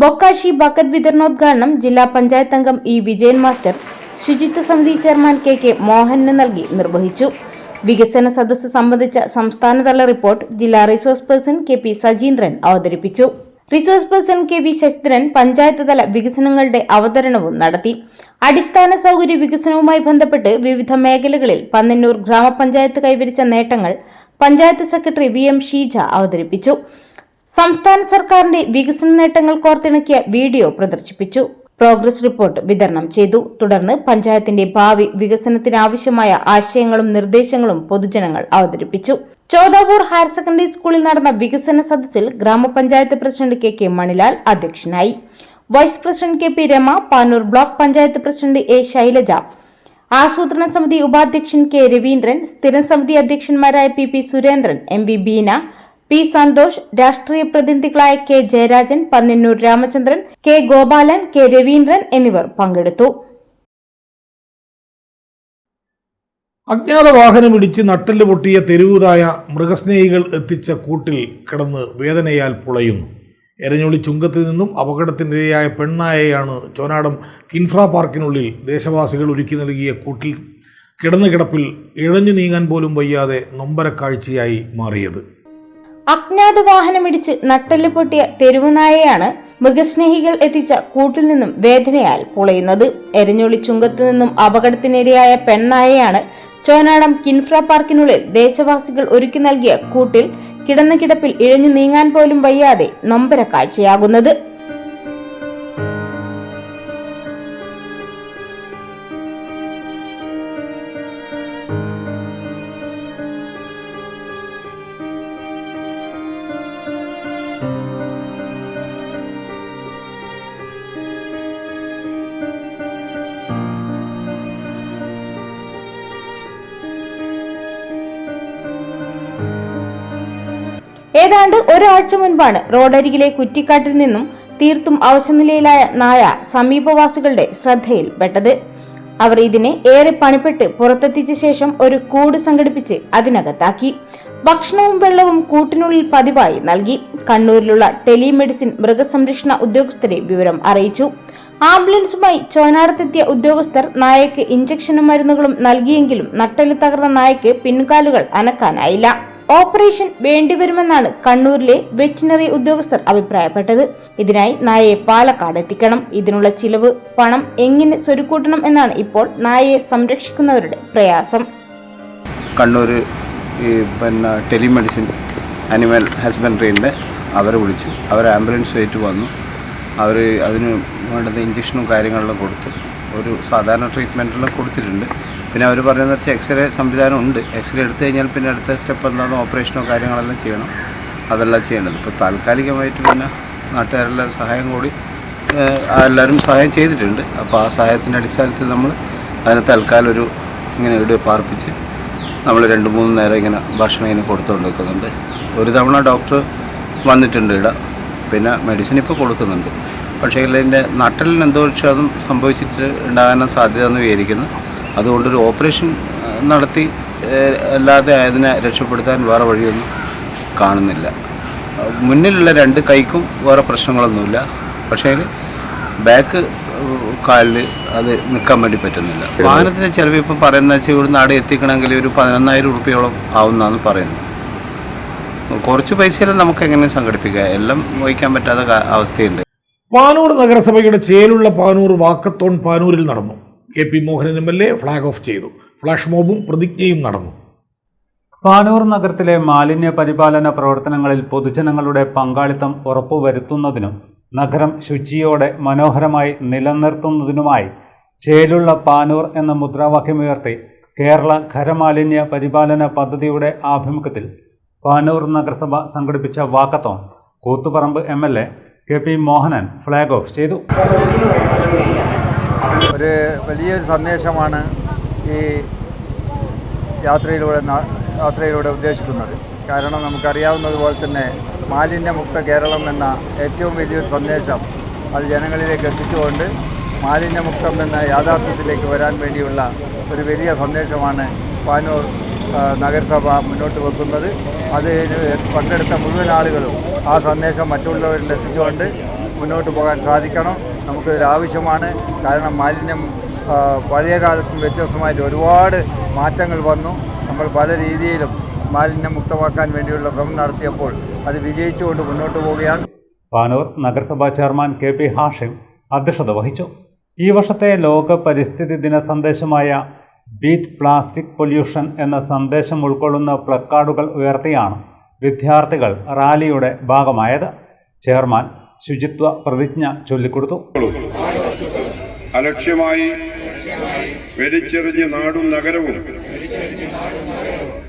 ബൊക്കാശി ബക്കറ്റ് വിതരണോദ്ഘാടനം ജില്ലാ പഞ്ചായത്ത് അംഗം ഇ വിജയൻ മാസ്റ്റർ, ശുചിത്വ സമിതി ചെയർമാൻ കെ മോഹനന് നൽകി നിർവഹിച്ചു. വികസന സദസ്സ് സംബന്ധിച്ച സംസ്ഥാനതല റിപ്പോർട്ട് ജില്ലാ റിസോഴ്സ് പേഴ്സൺ കെ സജീന്ദ്രൻ അവതരിപ്പിച്ചു. Resource person K Sasidharan panchayat തല വികസനങ്ങളുടെ അവതരണവും നടത്തി. അടിസ്ഥാന സൗകര്യ വികസനവുമായി ബന്ധപ്പെട്ട് വിവിധ മേഖലകളിൽ പന്നന്നൂർ ഗ്രാമപഞ്ചായത്ത് കൈവരിച്ച നേട്ടങ്ങൾ പഞ്ചായത്ത് സെക്രട്ടറി VM ഷീജ അവതരിപ്പിച്ചു. സംസ്ഥാന സർക്കാരിന്റെ വികസന നേട്ടങ്ങൾ കോർത്തിണക്കിയ വീഡിയോ പ്രദർശിപ്പിച്ചു. പ്രോഗ്രസ് റിപ്പോർട്ട് വിതരണം ചെയ്തു. തുടർന്ന് പഞ്ചായത്തിന്റെ ഭാവി വികസനത്തിനാവശ്യമായ ആശയങ്ങളും നിർദ്ദേശങ്ങളും പൊതുജനങ്ങൾ അവതരിപ്പിച്ചു. ചോദാപൂർ ഹയർ സെക്കൻഡറി സ്കൂളിൽ നടന്ന വികസന സദസ്സിൽ ഗ്രാമപഞ്ചായത്ത് പ്രസിഡന്റ് കെ മണിലാൽ അധ്യക്ഷനായി. Vice president K Rama, Panoor block panchayat president A Shailaja, ആസൂത്രണ സമിതി ഉപാധ്യക്ഷൻ കെ രവീന്ദ്രൻ, സ്ഥിരം സമിതി അധ്യക്ഷന്മാരായ P Surendran, MV Beena, P Santhosh, രാഷ്ട്രീയ പ്രതിനിധികളായ K Jayarajan, Pannannur Ramachandran, K Gopalan, K Raveendran എന്നിവർ പങ്കെടുത്തു. അജ്ഞാത വാഹനമിടിച്ച് നട്ടെല്ല് പൊട്ടിയ തെരുവുതായ മൃഗസ്നേഹികൾ എത്തിച്ച കൂട്ടിൽ കിടന്ന് വേദനയാൽ പുളയുന്നു. എരഞ്ഞോളി ചുങ്കത്ത് നിന്നും അപകടത്തിനിരയായ പെണ്ണായയാണ് ചോനാടം കിൻഫ്ര പാർക്കിനുള്ളിൽ ദേശവാസികൾ ഒരുക്കി നൽകിയ കൂട്ടിൽ കിടന്ന കിടപ്പിൽ ഇഴഞ്ഞു നീങ്ങാൻ പോലും വയ്യാതെ നൊമ്പരക്കാഴ്ചയായി മാറിയത്. അജ്ഞാത വാഹനമിടിച്ച് നട്ടെല്ല് പൊട്ടിയ തെരുവുനായയാണ് മൃഗസ്നേഹികൾ എത്തിച്ച കൂട്ടിൽ നിന്നും വേദനയാൽ പൊളയുന്നത്. എരഞ്ഞോളി ചുങ്കത്ത് നിന്നും അപകടത്തിനിരയായ പെണ്ണായയാണ് ചോനാടം കിൻഫ്ര പാർക്കിനുള്ളിൽ ദേശവാസികൾ ഒരുക്കി നൽകിയ കൂട്ടിൽ കിടന്ന കിടപ്പിൽ ഇഴഞ്ഞു നീങ്ങാൻ പോലും വയ്യാതെ നൊമ്പര കാഴ്ചയാകുന്നത്. ഏതാണ്ട് ഒരാഴ്ച മുൻപാണ് റോഡരികിലെ കുറ്റിക്കാട്ടിൽ നിന്നും തീർത്തും അവശനിലയിലായ നായ സമീപവാസികളുടെ ശ്രദ്ധയിൽപ്പെട്ടത്. അവർ ഇതിനെ ഏറെ പണിപ്പെട്ട് പുറത്തെത്തിച്ച ശേഷം ഒരു കൂട് സംഘടിപ്പിച്ച് അതിനകത്താക്കി. ഭക്ഷണവും വെള്ളവും കൂട്ടിനുള്ളിൽ പതിവായി നൽകി. കണ്ണൂരിലുള്ള ടെലിമെഡിസിൻ മൃഗസംരക്ഷണ ഉദ്യോഗസ്ഥരെ വിവരം അറിയിച്ചു. ആംബുലൻസുമായി ചോനാടത്തെത്തിയ ഉദ്യോഗസ്ഥർ നായയ്ക്ക് ഇഞ്ചക്ഷനും മരുന്നുകളും നൽകിയെങ്കിലും നട്ടെല്ല് തകർന്ന നായയ്ക്ക് പിൻകാലുകൾ അനക്കാനായില്ല. ഓപ്പറേഷൻ വേണ്ടിവരുമെന്നാണ് കണ്ണൂരിലെ വെറ്റിനറി ഉദ്യോഗസ്ഥർ അഭിപ്രായപ്പെട്ടത്. ഇതിനായി നായയെ പാലക്കാട് എത്തിക്കണം. ഇതിനുള്ള ചിലവ് പണം എങ്ങനെ സ്വരുക്കൂട്ടണം എന്നാണ് ഇപ്പോൾ നായയെ സംരക്ഷിക്കുന്നവരുടെ പ്രയാസം. കണ്ണൂർ ടെലിമെഡിസിൻ അനിമൽ ഹസ്ബൻഡറിൻ്റെ അവരെ വിളിച്ചു. അവർ ആംബുലൻസുമായിട്ട് വന്നു. അവർ അതിന് വേണ്ടുന്ന ഇഞ്ചക്ഷനും കാര്യങ്ങളെല്ലാം കൊടുത്ത് ഒരു സാധാരണ ട്രീറ്റ്മെൻറ്റെല്ലാം കൊടുത്തിട്ടുണ്ട്. പിന്നെ അവർ പറയുന്നത് വെച്ചാൽ എക്സ്റേ സംവിധാനം ഉണ്ട്. എക്സ്റേ എടുത്തു കഴിഞ്ഞാൽ പിന്നെ അടുത്ത സ്റ്റെപ്പ് എന്താണോ ഓപ്പറേഷനോ കാര്യങ്ങളെല്ലാം ചെയ്യണം. അതെല്ലാം ചെയ്യേണ്ടത്. ഇപ്പോൾ താൽക്കാലികമായിട്ട് പിന്നെ നാട്ടുകാരെല്ലാവരും സഹായം കൂടി എല്ലാവരും സഹായം ചെയ്തിട്ടുണ്ട്. അപ്പോൾ ആ സഹായത്തിൻ്റെ അടിസ്ഥാനത്തിൽ നമ്മൾ അതിനെ തൽക്കാലം ഒരു ഇങ്ങനെ ഇവിടെ പാർപ്പിച്ച് നമ്മൾ 2-3 നേരം ഇങ്ങനെ ഭക്ഷണം ഇങ്ങനെ കൊടുത്തുകൊണ്ട് വെക്കുന്നുണ്ട്. ഒരു തവണ ഡോക്ടർ വന്നിട്ടുണ്ട് ഇവിടെ. പിന്നെ മെഡിസിൻ ഇപ്പോൾ കൊടുക്കുന്നുണ്ട്. പക്ഷേ ഇതിൻ്റെ നട്ടലിന് എന്തോ ക്ഷതം സംഭവിച്ചിട്ട് ഉണ്ടാകാൻ സാധ്യത എന്ന് വിചാരിക്കുന്നു. അതുകൊണ്ടൊരു ഓപ്പറേഷൻ നടത്തി അല്ലാതെ അതിനെ രക്ഷപ്പെടുത്താൻ വേറെ വഴിയൊന്നും കാണുന്നില്ല. മുന്നിലുള്ള 2 കൈക്കും വേറെ പ്രശ്നങ്ങളൊന്നുമില്ല. പക്ഷേ ബാക്ക് കാലിൽ അത് നിൽക്കാൻ വേണ്ടി പറ്റുന്നില്ല. വാഹനത്തിൻ്റെ ചിലവ് ഇപ്പം പറയുന്നത് വെച്ചാൽ ഇവിടുന്ന് അവിടെ എത്തിക്കണമെങ്കിൽ ഒരു 11,000 രൂപയോളം ആവുമെന്നാണ് പറയുന്നത്. കുറച്ച് പൈസയെല്ലാം നമുക്ക് എങ്ങനെ സംഘടിപ്പിക്കാം, എല്ലാം വഹിക്കാൻ പറ്റാത്ത അവസ്ഥയുണ്ട്. പാനൂർ നഗരസഭയുടെ ചേലുള്ള പാനൂർ വാക്കത്തോൺ പാനൂരിൽ നടന്നു. KP Mohanan MLA flag off ചെയ്തു. ഫ്ലാഷ് മോബും പ്രതിജ്ഞയും നടന്നു. പാനൂർ നഗരത്തിലെ മാലിന്യ പരിപാലന പ്രവർത്തനങ്ങളിൽ പൊതുജനങ്ങളുടെ പങ്കാളിത്തം ഉറപ്പുവരുത്തുന്നതിനും നഗരം ശുചിയോടെ മനോഹരമായി നിലനിർത്തുന്നതിനുമായി ചേലുള്ള പാനൂർ എന്ന മുദ്രാവാക്യമുയർത്തി കേരള ഖരമാലിന്യ പരിപാലന പദ്ധതിയുടെ ആഭിമുഖ്യത്തിൽ പാനൂർ നഗരസഭ സംഘടിപ്പിച്ച walkathon Koothuparamba MLA KP Mohanan flag off ചെയ്തു. ഒരു വലിയൊരു സന്ദേശമാണ് ഈ യാത്രയിലൂടെ ഉദ്ദേശിക്കുന്നത്. കാരണം നമുക്കറിയാവുന്നതുപോലെ തന്നെ മാലിന്യമുക്ത കേരളം എന്ന ഏറ്റവും വലിയൊരു സന്ദേശം അത് ജനങ്ങളിലേക്ക് എത്തിച്ചുകൊണ്ട് മാലിന്യമുക്തം എന്ന യാഥാർത്ഥ്യത്തിലേക്ക് വരാൻ വേണ്ടിയുള്ള ഒരു വലിയ സന്ദേശമാണ് പാനൂർ നഗരസഭ മുന്നോട്ട് വെക്കുന്നത്. അതിന് പങ്കെടുത്ത മുഴുവൻ ആളുകളും ആ സന്ദേശം മറ്റുള്ളവരിൽ എത്തിച്ചുകൊണ്ട് മുന്നോട്ട് പോകാൻ സാധിക്കണം. നമുക്കിതൊരു ആവശ്യമാണ്. കാരണം മാലിന്യം പഴയ കാലത്തും വ്യത്യസ്തമായിട്ട് ഒരുപാട് മാറ്റങ്ങൾ വന്നു. നമ്മൾ പല രീതിയിലും മാലിന്യം മുക്തമാക്കാൻ വേണ്ടിയുള്ള ശ്രമം നടത്തിയപ്പോൾ അത് വിജയിച്ചുകൊണ്ട് മുന്നോട്ട് പോവുകയാണ്. പാനൂർ നഗരസഭാ ചെയർമാൻ KP ഹാഷിം അധ്യക്ഷത വഹിച്ചു. ഈ വർഷത്തെ ലോക പരിസ്ഥിതി ദിന സന്ദേശമായ ബീറ്റ് പ്ലാസ്റ്റിക് പൊല്യൂഷൻ എന്ന സന്ദേശം ഉൾക്കൊള്ളുന്ന പ്ലക്കാർഡുകൾ ഉയർത്തിയാണ് വിദ്യാർത്ഥികൾ റാലിയുടെ ഭാഗമായത്. ചെയർമാൻ ശുചിത്വ പ്രതിജ്ഞ ചൊല്ലിക്കൊടുത്തു. അലക്ഷ്യമായി വലിച്ചെറിഞ്ഞ് നാടും നഗരവും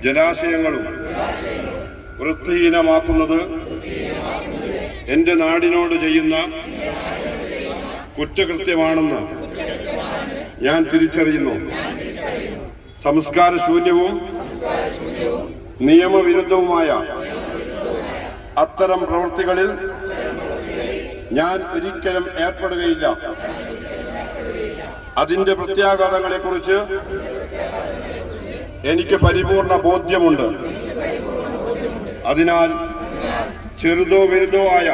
ജലാശയങ്ങളും വൃത്തിഹീനമാക്കുന്നത് എൻ്റെ നാടിനോട് ചെയ്യുന്ന കുറ്റകൃത്യമാണെന്ന് ഞാൻ തിരിച്ചറിയുന്നു. സംസ്കാരശൂന്യവും നിയമവിരുദ്ധവുമായ അത്തരം പ്രവൃത്തികളിൽ ഞാൻ ഒരിക്കലും ഏർപ്പെടുകയില്ല. അതിൻ്റെ പ്രത്യാഘാതങ്ങളെക്കുറിച്ച് എനിക്ക് പരിപൂർണ ബോധ്യമുണ്ട്. അതിനാൽ ചെറുതോ വലുതോ ആയ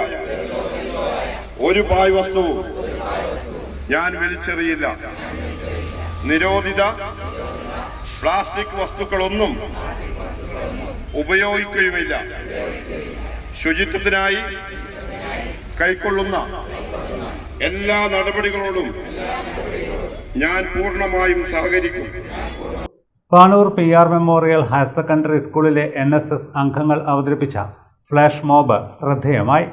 ഒരു പായ് വസ്തുവും ഞാൻ വലിച്ചെറിയില്ല. നിരോധിത പ്ലാസ്റ്റിക് വസ്തുക്കളൊന്നും ഉപയോഗിക്കുകയുമില്ല. ശുചിത്വത്തിനായി കൈക്കൊള്ളുന്ന എല്ലാ നടപടികളോടും ഞാൻ പൂർണ്ണമായും സഹകരിക്കും. Panoor PR memorial higher secondary സ്കൂളിലെ NSS അംഗങ്ങൾ അവതരിപ്പിച്ച ഫ്ലാഷ് മോബ് ശ്രദ്ധേയമായി.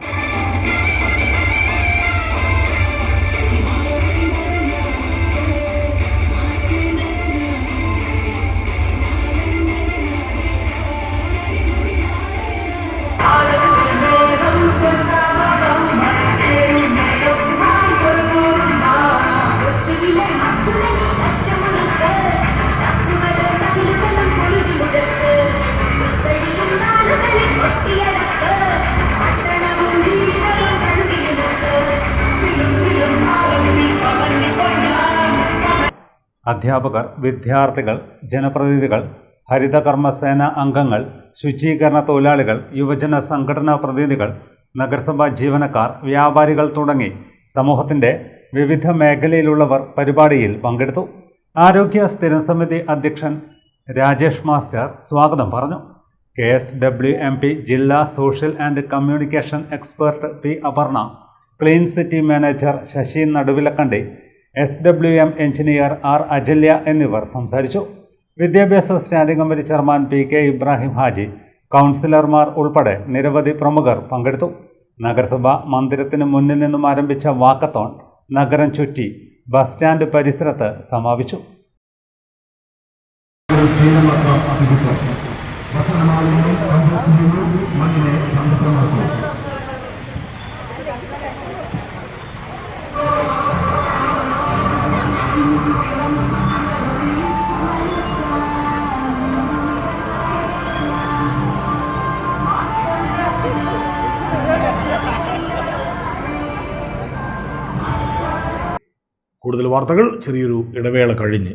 അധ്യാപകർ, വിദ്യാർത്ഥികൾ, ജനപ്രതിനിധികൾ, ഹരിതകർമ്മസേന അംഗങ്ങൾ, ശുചീകരണ തൊഴിലാളികൾ, യുവജന സംഘടനാ പ്രതിനിധികൾ, നഗരസഭാ ജീവനക്കാർ, വ്യാപാരികൾ തുടങ്ങി സമൂഹത്തിൻ്റെ വിവിധ മേഖലയിലുള്ളവർ പരിപാടിയിൽ പങ്കെടുത്തു. ആരോഗ്യ സ്ഥിരം സമിതി അധ്യക്ഷൻ രാജേഷ് മാസ്റ്റർ സ്വാഗതം പറഞ്ഞു. KSWMP ജില്ലാ social and communication expert P. Aparna, clean city manager Sasi Naduvilakandi, SWM engineer R. Ajalya എന്നിവർ സംസാരിച്ചു. വിദ്യാഭ്യാസ standing committee chairman PK Ibrahim Haji, കൗൺസിലർമാർ ഉൾപ്പെടെ നിരവധി പ്രമുഖർ പങ്കെടുത്തു. നഗരസഭ മന്ദിരത്തിന് മുന്നിൽ നിന്നും ആരംഭിച്ച വാക്കത്തോൺ നഗരം ചുറ്റി ബസ് സ്റ്റാൻഡ് പരിസരത്ത് സമാപിച്ചു. കൂടുതൽ വാർത്തകൾ ചെറിയൊരു ഇടവേള കഴിഞ്ഞ്.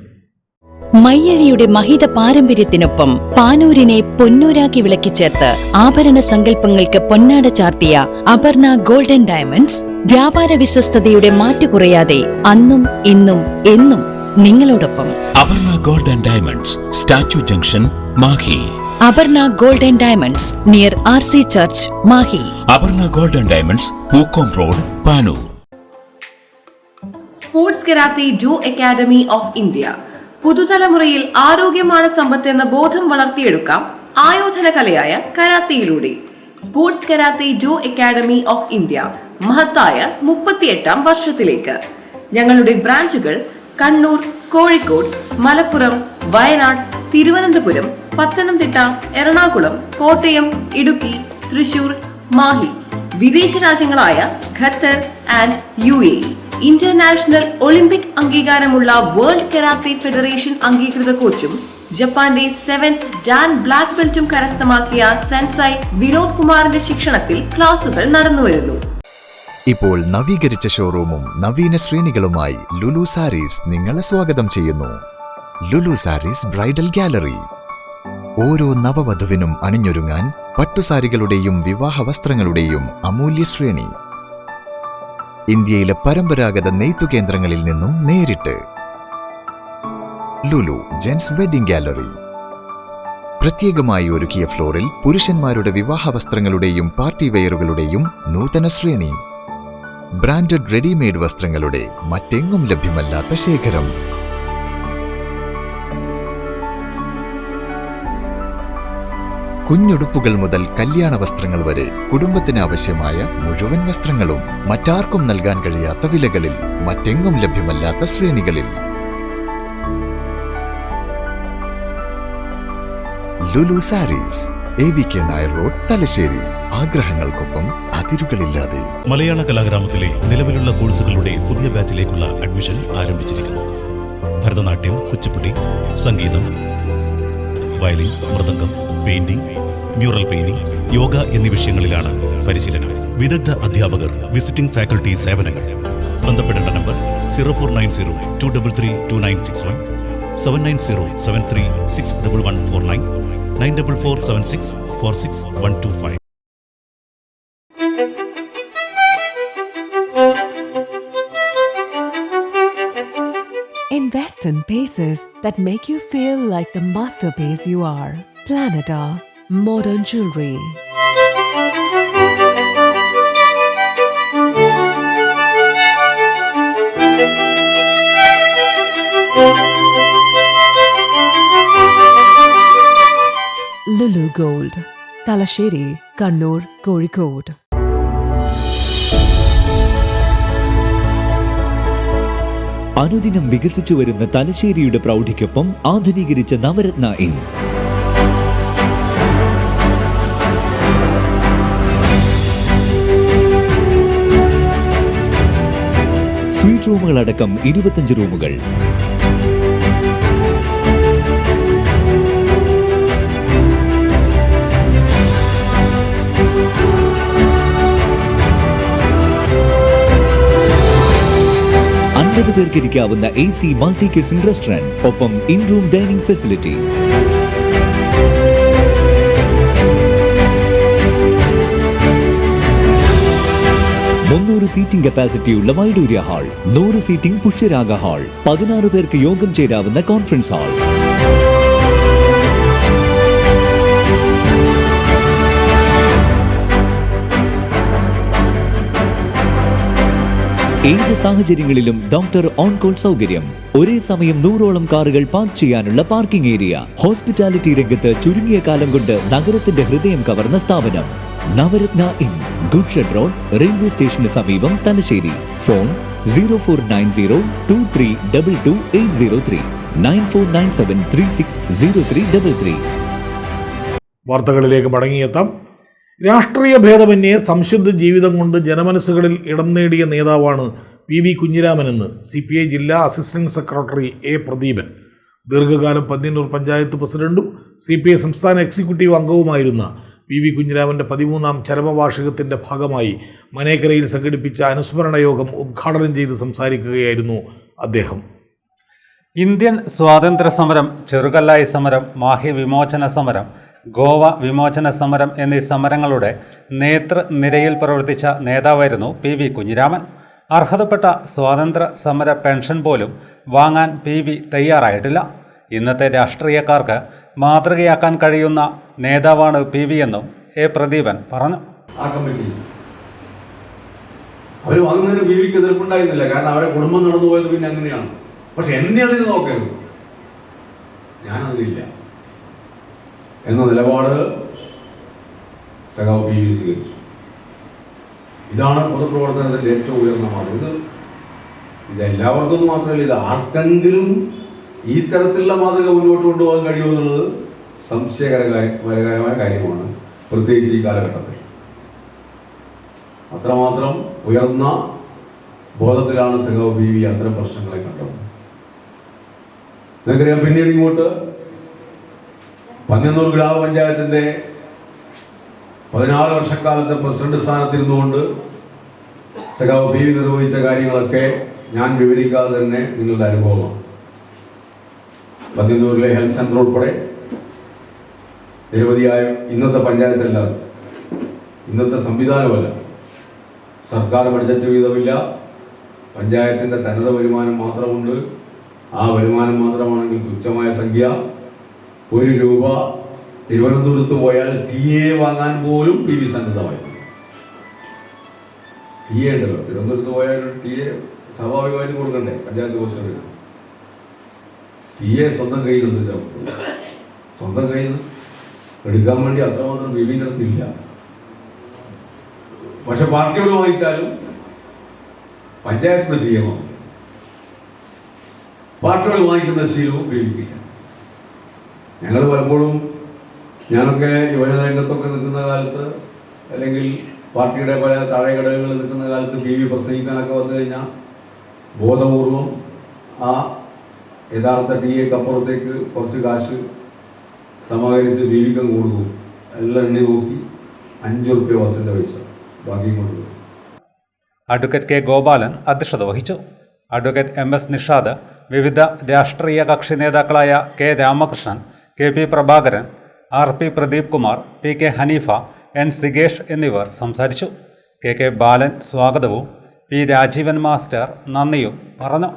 മയ്യഴിയുടെ മഹിത പാരമ്പര്യത്തിനൊപ്പം പാനൂരിനെ പൊന്നൂരാക്കി വിളക്കിച്ചേർത്ത് ആഭരണ സങ്കല്പങ്ങൾക്ക് പൊന്നാട ചാർത്തിയ അപർണ ഗോൾഡൻ ഡയമണ്ട്സ് വ്യാപാര വിശ്വസ്തയുടെ മാറ്റുകുറയാതെ അന്നും ഇന്നും എന്നും നിങ്ങളോടൊപ്പം. Aparna golden diamonds, statue junction, Mahe. Aparna golden diamonds near RC church, Mahe. Aparna golden diamonds, Pookkom road, Panoor. Sports karate do academy of India. പുതുതലമുറയിൽ ആരോഗ്യമാണ് സമ്പത്ത് എന്ന ബോധം വളർത്തിയെടുക്കാം ആയോധന കലയായ കരാത്തയിലൂടെ. Sports karate do academy of India മഹത്തായ 38ാം വർഷത്തിലേക്ക്. ഞങ്ങളുടെ ബ്രാഞ്ചുകൾ കണ്ണൂർ, കോഴിക്കോട്, മലപ്പുറം, വയനാട്, തിരുവനന്തപുരം, പത്തനംതിട്ട, എറണാകുളം, കോട്ടയം, ഇടുക്കി, തൃശൂർ, മാഹി. വിദേശ രാജ്യങ്ങളായ Qatar and UAE. International olympic അംഗീകാരമുള്ള വേൾഡ് കരാത്തെ ഫെഡറേഷൻ അംഗീകൃത കോച്ചും ജപ്പാന്റെ 7th ഡാൻ ബ്ലാക്ക് ബെൽറ്റും കരസ്ഥമാക്കിയ സെൻസൈ വിനോദ് കുമാറിന്റെ ശിക്ഷണത്തിൽ ക്ലാസുകൾ നടന്നുവരുന്നു. ഇപ്പോൾ നവീകരിച്ച ഷോറൂമും നവീന ശ്രേണികളുമായി ലുലു സാരീസ് നിങ്ങളെ സ്വാഗതം ചെയ്യുന്നു. ലുലു സാരീസ് ബ്രൈഡൽ ഗാലറി, ഓരോ നവവധുവിനും അണിഞ്ഞൊരുങ്ങാൻ പട്ടുസാരികളുടെയും വിവാഹ വസ്ത്രങ്ങളുടെയും അമൂല്യ ശ്രേണി. ഇന്ത്യയിലെ പരമ്പരാഗത നെയ്ത്തു കേന്ദ്രങ്ങളിൽ നിന്നും നേരിട്ട്. Lulu gents wedding gallery. പ്രത്യേകമായി ഒരുക്കിയ ഫ്ലോറിൽ പുരുഷന്മാരുടെ വിവാഹ വസ്ത്രങ്ങളുടെയും പാർട്ടി വെയറുകളുടെയും നൂതന ശ്രേണി. ബ്രാൻഡഡ് റെഡിമെയ്ഡ് വസ്ത്രങ്ങളുടെ മറ്റെങ്ങും ലഭ്യമല്ലാത്ത ശേഖരം. കുഞ്ഞുടുപ്പുകൾ മുതൽ കല്യാണ വസ്ത്രങ്ങൾ വരെ കുടുംബത്തിന് ആവശ്യമായ മുഴുവൻ വസ്ത്രങ്ങളും മറ്റാർക്കും നൽകാൻ കഴിയാത്ത വിലകളിൽ, മറ്റെങ്ങും ലഭ്യമല്ലാത്ത ശ്രേണികളിൽ. Lulu Sarees, AVK Nair road, Thalassery. ആഗ്രഹങ്ങൾക്കൊപ്പം അതിരുകളില്ലാതെ. മലയാള കലാഗ്രാമത്തിലെ നിലവിലുള്ള കോഴ്സുകളുടെ പുതിയ ബാച്ചിലേക്കുള്ള അഡ്മിഷൻ ആരംഭിച്ചിരിക്കുന്നു. ഭരതനാട്യം, കുച്ചിപ്പുടി, സംഗീതം, violin, mridangam, painting, mural painting, yoga എന്നീ വിഷയങ്ങളിലാണ് പരിശീലനം. വിദഗ്ധ അധ്യാപകർ, വിസിറ്റിംഗ് ഫാക്കൽറ്റി സേവനങ്ങൾ. ബന്ധപ്പെടേണ്ട number 049023329161, 7907361149, 9447646125. Invest in pieces that make you feel like the masterpiece you are. Planeta Modern Jewelry. Lulu Gold, Talasheri, Kannur, Kozhikode. അനുദിനം വികസിച്ചു വരുന്ന തലശ്ശേരിയുടെ പ്രൗഢിക്കൊപ്പം ആധുനീകരിച്ച നവരത്ന ഇൻ. സ്വീറ്റ് റൂമുകളടക്കം 25 റൂമുകൾ. പേർക്കിരിക്കാവുന്ന AC മൾട്ടി കിച്ചൺ റെസ്റ്റോറന്റ്, ഒപ്പം in room dining facility. Seating കപ്പാസിറ്റിയുള്ള Vaidoorya hall, 100 seating Pushyaraga hall, 16 പേർക്ക് യോഗം ചേരാവുന്ന കോൺഫറൻസ് ഹാൾ. ഏത് സാഹചര്യങ്ങളിലും ഡോക്ടർ ഓൺ കോൾ സൗകര്യം. ഒരേ സമയം 100ഓളം കാറുകൾ പാർക്ക് ചെയ്യാനുള്ള പാർക്കിംഗ് ഏരിയ. ഹോസ്പിറ്റാലിറ്റി രംഗത്ത് ചുരുങ്ങിയ കാലം കൊണ്ട് നഗരത്തിന്റെ ഹൃദയം കവർന്ന സ്ഥാപനം Navaratna inn, good shed road, railway സ്റ്റേഷന് സമീപം, തലശ്ശേരി. ഫോൺ 049023228803, 9497360333. വാർത്തകളിലേക്ക് മടങ്ങിയെത്താം. രാഷ്ട്രീയ ഭേദമന്യേ സംശുദ്ധ ജീവിതം കൊണ്ട് ജനമനസ്സുകളിൽ ഇടം നേടിയ നേതാവാണ് PV കുഞ്ഞിരാമനെന്ന് CPI ജില്ലാ അസിസ്റ്റന്റ് സെക്രട്ടറി A പ്രദീപൻ. ദീർഘകാലം പന്ന്യന്നൂർ പഞ്ചായത്ത് പ്രസിഡന്റും CPI സംസ്ഥാന എക്സിക്യൂട്ടീവ് അംഗവുമായിരുന്ന PV കുഞ്ഞിരാമന്റെ 13ാം ചരമവാർഷികത്തിന്റെ ഭാഗമായി മനേക്കരയിൽ സംഘടിപ്പിച്ച അനുസ്മരണ യോഗം ഉദ്ഘാടനം ചെയ്ത് സംസാരിക്കുകയായിരുന്നു അദ്ദേഹം. ഇന്ത്യൻ സ്വാതന്ത്ര്യ സമരം, ചെറുകല്ലായി സമരം, മാഹി വിമോചന സമരം, ഗോവ വിമോചന സമരം എന്നീ സമരങ്ങളുടെ നേതൃനിരയിൽ പ്രവർത്തിച്ച നേതാവായിരുന്നു PV കുഞ്ഞിരാമൻ. അർഹതപ്പെട്ട സ്വാതന്ത്ര്യ സമര പെൻഷൻ പോലും വാങ്ങാൻ PV തയ്യാറായിട്ടില്ല. ഇന്നത്തെ രാഷ്ട്രീയക്കാർക്ക് മാതൃകയാക്കാൻ കഴിയുന്ന നേതാവാണ് PV എന്നും A പ്രദീപൻ പറഞ്ഞു. അവർ വാങ്ങുന്നതിന് PVക്ക് എതിർപ്പുണ്ടായിരുന്നില്ല, കാരണം അവരെ കുടുംബം നടന്നു പോയത് പിന്നെ അങ്ങനെയാണ്. പക്ഷെ എന്നെ അതിന് നോക്കരുത്, ഞാനതിലില്ല എന്ന നിലപാട് സഖാവ് PV സ്വീകരിച്ചു. ഇതാണ് പൊതുപ്രവർത്തനത്തിൻ്റെ ഏറ്റവും ഉയർന്ന മാതൃക. ഇത് എല്ലാവർക്കും മാത്രമല്ല, ഇത് ആർക്കെങ്കിലും ഈ തരത്തിലുള്ള മാതൃക മുന്നോട്ട് കൊണ്ടുപോകാൻ കഴിയുമെന്നുള്ളത് സംശയകരമായ കാര്യമാണ്, പ്രത്യേകിച്ച് ഈ കാലഘട്ടത്തിൽ. അത്രമാത്രം ഉയർന്ന ബോധത്തിലാണ് സഖാവ് PV അത്തരം പ്രശ്നങ്ങളെ കണ്ടത്. നിങ്ങൾക്കറിയാം, പിന്നീട് ഇങ്ങോട്ട് പന്ന്യന്നൂർ ഗ്രാമപഞ്ചായത്തിൻ്റെ 16 വർഷക്കാലത്തെ പ്രസിഡന്റ് സ്ഥാനത്തിരുന്നുകൊണ്ട് സഖാവ് PV നിർവഹിച്ച കാര്യങ്ങളൊക്കെ ഞാൻ വിവരിക്കാതെ തന്നെ നിങ്ങളുടെ അനുഭവമാണ്. പന്ന്യന്നൂരിലെ ഹെൽത്ത് സെൻ്റർ ഉൾപ്പെടെ നിരവധിയായ ഇന്നത്തെ പഞ്ചായത്തല്ല, ഇന്നത്തെ സംവിധാനമല്ല. സർക്കാർ ബഡ്ജറ്റ് വീതമില്ല, പഞ്ചായത്തിൻ്റെ തനത് വരുമാനം മാത്രമുണ്ട്. ആ വരുമാനം മാത്രമാണെങ്കിൽ തുച്ഛമായ സംഖ്യ. 1 രൂപ തിരുവനന്തപുരത്ത് പോയാൽ TA വാങ്ങാൻ പോലും PV സന്നദ്ധമായി. TA ഉണ്ടല്ലോ, തിരുവനന്തപുരത്ത് പോയാൽ TA സ്വാഭാവികമായിട്ട് കൊടുക്കണ്ടേ പഞ്ചായത്ത് കോഴ്സുകളിൽ. TA സ്വന്തം കയ്യിൽ നിന്ന് സ്വന്തം കയ്യിൽ നിന്ന് എടുക്കാൻ വേണ്ടി അത്രമാത്രം PV അടുത്തില്ല. പക്ഷെ പാർട്ടിയോട് വാങ്ങിച്ചാലും പഞ്ചായത്തിന് TA വാങ്ങും. പാർട്ടിയോട് വാങ്ങിക്കുന്ന ശീലവും PVക്കില്ല. ഞങ്ങൾ പലപ്പോഴും, ഞാനൊക്കെ യുവജന രംഗത്തൊക്കെ നിൽക്കുന്ന കാലത്ത്, അല്ലെങ്കിൽ പാർട്ടിയുടെ പല താഴെ ഘടകങ്ങളിൽ നിൽക്കുന്ന കാലത്ത് PV പ്രസംഗിക്കാനൊക്കെ വന്നു കഴിഞ്ഞാൽ ബോധപൂർവം ആ യഥാർത്ഥ TA അപ്പുറത്തേക്ക് കുറച്ച് കാശ് സമാഹരിച്ച് PVക്ക് കൊടുക്കും. എല്ലാം എണ്ണി നോക്കി 5 റുപ്യ ബസ്സിൻ്റെ പൈസ ബാക്കി കൊടുക്കും. Advocate K. ഗോപാലൻ അധ്യക്ഷത വഹിച്ചു. അഡ്വക്കേറ്റ് MS നിഷാദ്, വിവിധ രാഷ്ട്രീയ കക്ഷി നേതാക്കളായ K. Ramakrishnan, KP Prabhakaran, RP Pradeep Kumar, PK Haneefa, N. സിഗേഷ് എന്നിവർ സംസാരിച്ചു. KK ബാലൻ സ്വാഗതവും P. രാജീവൻ മാസ്റ്റർ നന്ദിയും പറഞ്ഞു.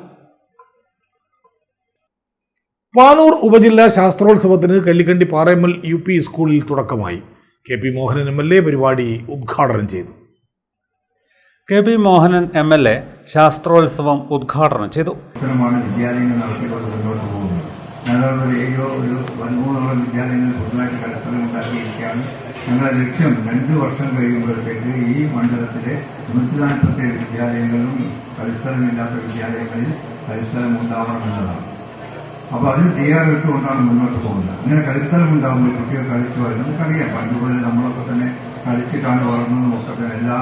പാനൂർ ഉപജില്ലാ ശാസ്ത്രോത്സവത്തിന് കല്ലിക്കണ്ടി പാറേമ്മൽ UP സ്കൂളിൽ തുടക്കമായി. KP മോഹനൻ MLA പരിപാടി ഉദ്ഘാടനം ചെയ്തു. KP മോഹനൻ MLA ശാസ്ത്രോത്സവം ഉദ്ഘാടനം ചെയ്തു. വിദ്യാലയങ്ങൾ നടത്തിക്കൊണ്ട് മുന്നോട്ട് പോകുന്നത്. ഞങ്ങളുടെ ഒരു 13 വിദ്യാലയങ്ങൾ പുതുതായിട്ട് കളിസ്ഥലം ഉണ്ടാക്കിയിരിക്കുകയാണ്. ഞങ്ങളുടെ ലക്ഷ്യം 2 വർഷം കഴിയുമ്പോഴത്തേക്ക് ഈ മണ്ഡലത്തിലെ 147 വിദ്യാലയങ്ങളിലും കളിസ്ഥലമില്ലാത്ത വിദ്യാലയങ്ങളിൽ കളിസ്ഥലം ഉണ്ടാവണമെന്നതാണ്. അപ്പോൾ അതിന് തയ്യാറെടുത്തുകൊണ്ടാണ് മുന്നോട്ട് പോകുന്നത്. അങ്ങനെ കളിസ്ഥലം ഉണ്ടാകുമ്പോൾ കുട്ടികൾ കളിച്ചു വരുന്നത് നമുക്കറിയാം. പണ്ടുപോലെ നമ്മളൊക്കെ തന്നെ കളിച്ചിട്ടാണ് വളർന്നതും ഒക്കെ തന്നെ എല്ലാ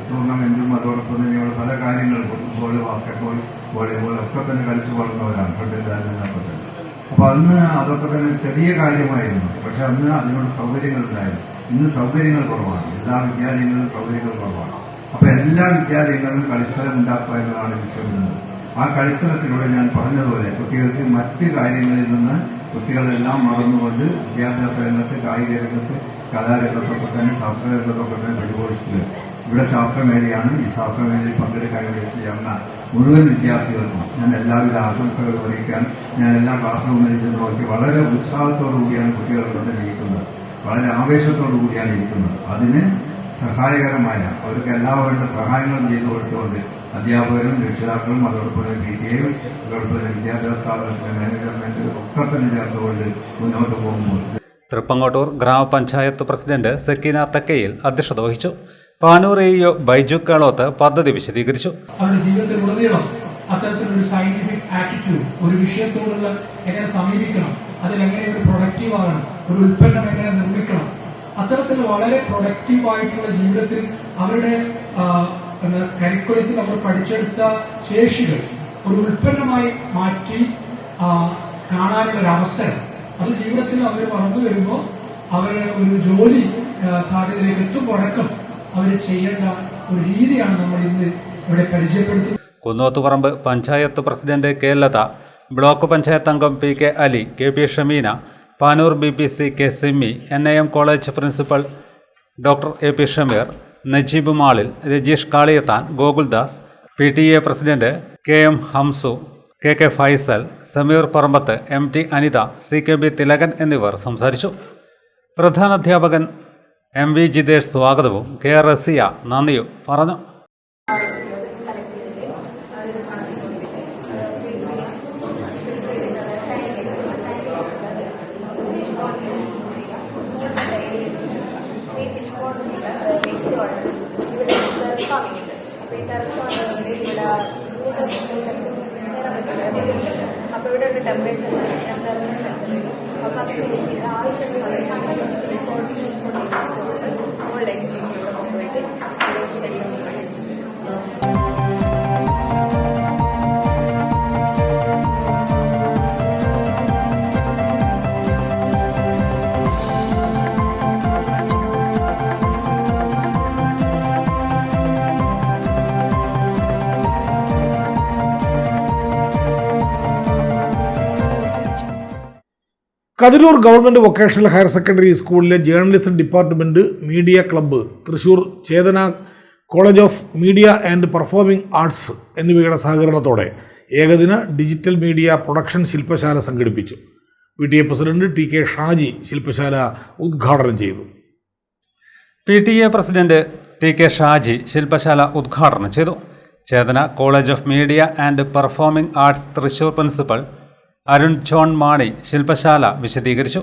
ടൂർണമെന്റും അതോടൊപ്പം തന്നെയുള്ള പല കാര്യങ്ങളും ഫുട്ബോൾ, ബാസ്കറ്റ്ബോൾ, വോളിബോൾ ഒക്കെ തന്നെ കളിച്ചു വളർന്നവരാണ് പണ്ടില്ലാതൊക്കെ തന്നെ. അപ്പോൾ അന്ന് അതൊക്കെ തന്നെ ചെറിയ കാര്യമായിരുന്നു. പക്ഷെ അന്ന് അതിനുള്ള സൗകര്യങ്ങൾ ഉണ്ടായിരുന്നു. ഇന്ന് സൗകര്യങ്ങൾ കുറവാണ്. എല്ലാ വിദ്യാലയങ്ങളിലും സൗകര്യങ്ങൾ കുറവാണ്. അപ്പോൾ എല്ലാ വിദ്യാലയങ്ങളിലും കളിസ്ഥലം ഉണ്ടാക്കുക എന്നതാണ് ലക്ഷ്യമിടുന്നത്. ആ കളിസ്ഥലത്തിലൂടെ ഞാൻ പറഞ്ഞതുപോലെ കുട്ടികൾക്ക് മറ്റ് കാര്യങ്ങളിൽ നിന്ന് കുട്ടികളെല്ലാം മറന്നുകൊണ്ട് വിദ്യാഭ്യാസ രംഗത്ത്, കായിക രംഗത്ത്, കലാരംഗത്തൊക്കെ തന്നെ ശാസ്ത്രരംഗത്തൊക്കെ തന്നെ പരിപോഷിക്കുക. ഇവിടെ ശാസ്ത്രമേളയാണ്. ഈ ശാസ്ത്രമേളയിൽ പങ്കെടുക്കാൻ വേണ്ടി ചേർന്ന മുഴുവൻ വിദ്യാർത്ഥികൾക്കും ഞാൻ എല്ലാവിധ ആശംസകളും അറിയിക്കാൻ ഞാൻ എല്ലാ ക്ലാസ് റൂമിൽ നോക്കി വളരെ ഉത്സാഹത്തോടു കൂടിയാണ് കുട്ടികൾ ഇവിടെ ഇരിക്കുന്നത്. വളരെ ആവേശത്തോടു കൂടിയാണ് ഇരിക്കുന്നത്. അതിന് സഹായകരമായ അവർക്ക് എല്ലാവരുടെ സഹായങ്ങളും ചെയ്തു കൊടുത്തുകൊണ്ട് അധ്യാപകരും രക്ഷിതാക്കളും അതോടൊപ്പം PTA-യും അതോടൊപ്പം വിദ്യാഭ്യാസ സ്ഥാപനത്തിലെ മാനേജ്മെന്റ് ഒക്കെ തന്നെ ചേർന്നുകൊണ്ട് മുന്നോട്ട് പോകുമ്പോൾ തൃപ്പങ്ങോട്ടൂർ ഗ്രാമപഞ്ചായത്ത് പ്രസിഡന്റ് സക്കീന തക്കയിൽ അധ്യക്ഷത വഹിച്ചു. പാനൂർ AEO ബൈജു കേളോത്ത് പദ്ധതി വിശദീകരിച്ചു. അവരുടെ ജീവിതത്തിലുടനീളം അത്തരത്തിലൊരു സയന്റിഫിക് ആറ്റിറ്റ്യൂഡ്, ഒരു വിഷയത്തോടുള്ള എങ്ങനെ സമീപിക്കണം, അതിലെങ്ങനെ ഒരു പ്രൊഡക്റ്റീവ് ആകണം, ഒരു ഉൽപ്പന്നം എങ്ങനെ നിർമ്മിക്കണം, അത്തരത്തിൽ വളരെ പ്രൊഡക്റ്റീവായിട്ടുള്ള ജീവിതത്തിൽ അവരുടെ കരിക്കുലത്തിൽ അവർ പഠിച്ചെടുത്ത ശേഷികൾ ഒരു ഉൽപ്പന്നമായി മാറ്റി കാണാനുള്ള ഒരു അവസരം, അത് ജീവിതത്തിൽ അവർ വളർന്നു വരുമ്പോൾ അവരുടെ ഒരു ജോലി സാധ്യതയിലേക്ക് എത്തുമ്പോഴടക്കം അവർ ചെയ്യേണ്ട ഒരു രീതിയാണ് നമ്മൾ ഇന്ന് ഇവിടെ പരിചയപ്പെടുത്തുന്നത്. Kunnothuparamba panchayat president K. Latha, block panchayat അംഗം PK Ali, KP Shameena, Panoor BPC K. Simmy, NIM college principal doctor AP Shameer, Najeeb മാളിൽ, Rajeesh Kaliyathan, Gokuldas, PTA president KM Hamsu, KK Faisal, Sameer Parambath, MT Anitha, CKB Thilakan എന്നിവർ സംസാരിച്ചു. പ്രധാനാധ്യാപകൻ MV ജിതേഷ് സ്വാഗതവും K. റസിയ നന്ദിയും പറഞ്ഞു. അപ്പോൾ ഇവിടെ ഒരു temperature Kathiroor government vocational higher secondary സ്കൂളിലെ journalism department media club, Thrissur Chetana college of media and performing arts എന്നിവയുടെ സഹകരണത്തോടെ ഏകദിന ഡിജിറ്റൽ മീഡിയ പ്രൊഡക്ഷൻ ശില്പശാല സംഘടിപ്പിച്ചു. PTA പ്രസിഡന്റ് TK ഷാജി ശില്പശാല ഉദ്ഘാടനം ചെയ്തു. PTA പ്രസിഡന്റ് TK ഷാജി ശില്പശാല ഉദ്ഘാടനം ചെയ്തു. Chetana college of media and performing arts Thrissur principal Arun John Mani ശില്പശാല വിശദീകരിച്ചു.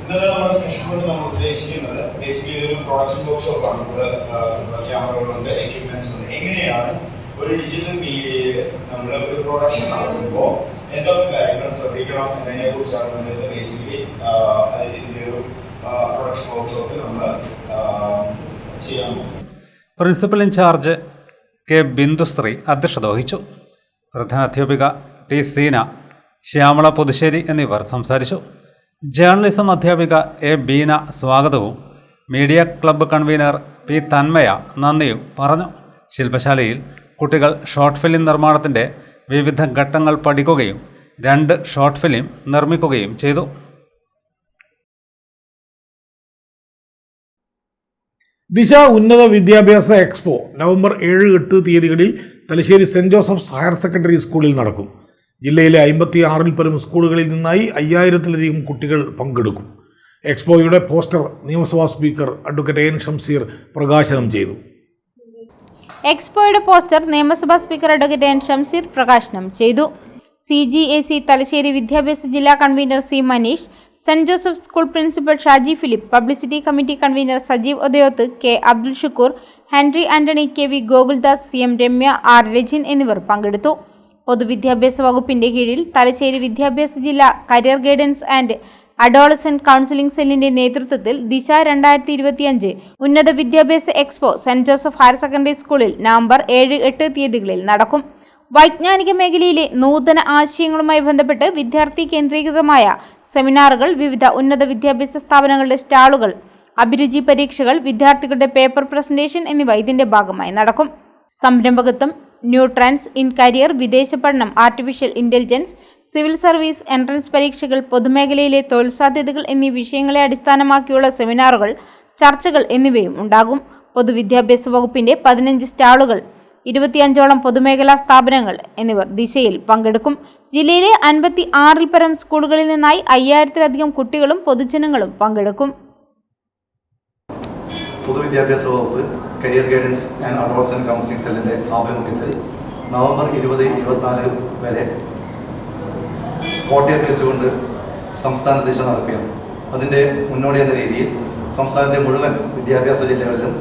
ഇന്നലെ നമ്മുടെ സെഷൻ കൊണ്ട് നമ്മൾ ഉദ്ദേശിക്കുന്നത് ബേസിക്കലി ഒരു പ്രൊഡക്ഷൻ വർക്ക്ഷോപ്പാണ്. ക്യാമറകളുണ്ട്, എക്യുപ്മെന്റ്സ് ഉണ്ട്. എങ്ങനെയാണ് ഒരു ഡിജിറ്റൽ മീഡിയയിൽ നമ്മൾ ഒരു പ്രൊഡക്ഷൻ നടത്തുമ്പോൾ എന്തൊക്കെ കാര്യങ്ങൾ ശ്രദ്ധിക്കണം എന്നതിനെ കുറിച്ചാണ് നമ്മൾ ബേസിക്കലി അതിൻ്റെ ഒരു പ്രൊഡക്ഷൻ വർക്ക്ഷോപ്പിൽ നമ്മൾ ചെയ്യാൻ പോകുന്നത്. Principal in charge K. ബിന്ദുശ്രീ അധ്യക്ഷത വഹിച്ചു. പ്രധാനാധ്യാപിക T. സീന, ശ്യാമള പുതുശ്ശേരി എന്നിവർ സംസാരിച്ചു. ജേർണലിസം അധ്യാപിക A. ബീന സ്വാഗതവും media club convener P. Thanmaya നന്ദിയും പറഞ്ഞു. ശില്പശാലയിൽ കുട്ടികൾ ഷോർട്ട് ഫിലിം നിർമ്മാണത്തിൻ്റെ വിവിധ ഘട്ടങ്ങൾ പഠിക്കുകയും 2 ഷോർട്ട് ഫിലിം നിർമ്മിക്കുകയും ചെയ്തു. ദിശ ഉന്നത വിദ്യാഭ്യാസ എക്സ്പോ നവംബർ 7-8 തീയതികളിൽ Thalassery saint Joseph's higher secondary സ്കൂളിൽ നടക്കും. ജില്ലയിലെ 56-ൽ പരം സ്കൂളുകളിൽ നിന്നായി 5000-ലധികം കുട്ടികൾ പങ്കെടുക്കും. എക്സ്പോയുടെ പോസ്റ്റർ നിയമസഭാ സ്പീക്കർ അഡ്വക്കേറ്റ് N. ഷംസീർ പ്രകാശനം ചെയ്തു. എക്സ്പോയുടെ പോസ്റ്റർ നിയമസഭാ സ്പീക്കർ അഡ്വക്കേറ്റ് N. ഷംസീർ പ്രകാശനം ചെയ്തു. CGAC തലശ്ശേരി വിദ്യാഭ്യാസ ജില്ലാ convener C. Manish, saint Joseph school principal Shaji Philip, publicity committee convener Sajeev Othayoth, K. Abdul Shukkur, Henry Antony, KV Gokuldas, CM Ramya, R. Rajin എന്നിവർ പങ്കെടുത്തു. പൊതുവിദ്യാഭ്യാസ വകുപ്പിന്റെ കീഴിൽ തലശ്ശേരി വിദ്യാഭ്യാസ ജില്ലാ career guidance and adolescent counselling സെല്ലിന്റെ നേതൃത്വത്തിൽ ദിശ 2025 ഉന്നത വിദ്യാഭ്യാസ expo saint Joseph higher secondary സ്കൂളിൽ നവംബർ 7-8 തീയതികളിൽ നടക്കും. വൈജ്ഞാനിക മേഖലയിലെ നൂതന ആശയങ്ങളുമായി ബന്ധപ്പെട്ട് വിദ്യാർത്ഥി കേന്ദ്രീകൃതമായ സെമിനാറുകൾ, വിവിധ ഉന്നത വിദ്യാഭ്യാസ സ്ഥാപനങ്ങളുടെ സ്റ്റാളുകൾ, അഭിരുചി പരീക്ഷകൾ, വിദ്യാർത്ഥികളുടെ പേപ്പർ പ്രസന്റേഷൻ എന്നിവ ഇതിന്റെ ഭാഗമായി നടക്കും. സംരംഭകത്വം, ന്യൂ ട്രെൻഡ്സ് ഇൻ കരിയർ, വിദേശ പഠനം, artificial intelligence, civil service entrance പരീക്ഷകൾ, പൊതുമേഖലയിലെ തൊഴിൽ സാധ്യതകൾ എന്നീ വിഷയങ്ങളെ അടിസ്ഥാനമാക്കിയുള്ള സെമിനാറുകൾ, ചർച്ചകൾ എന്നിവയും ഉണ്ടാകും. പൊതുവിദ്യാഭ്യാസ വകുപ്പിന്റെ 15 സ്റ്റാളുകൾ, 25ഓളം പൊതുമേഖലാ സ്ഥാപനങ്ങൾ എന്നിവർ ദിശയിൽ പങ്കെടുക്കും. ജില്ലയിലെ 56-ൽ പരം സ്കൂളുകളിൽ നിന്നായി 5000-ലധികം കുട്ടികളും പൊതുജനങ്ങളും പങ്കെടുക്കും. പൊതുവിദ്യാഭ്യാസ വകുപ്പ് career guidance and adolescent counselling സെല്ലിൻ്റെ ആഭിമുഖ്യത്തിൽ നവംബർ 20-24 വരെ കോട്ടയത്ത് വെച്ചുകൊണ്ട് സംസ്ഥാന ദിശ നടക്കുകയാണ്. അതിൻ്റെ മുന്നോടി എന്ന രീതിയിൽ സംസ്ഥാനത്തെ മുഴുവൻ വിദ്യാഭ്യാസ ജില്ലകളിലും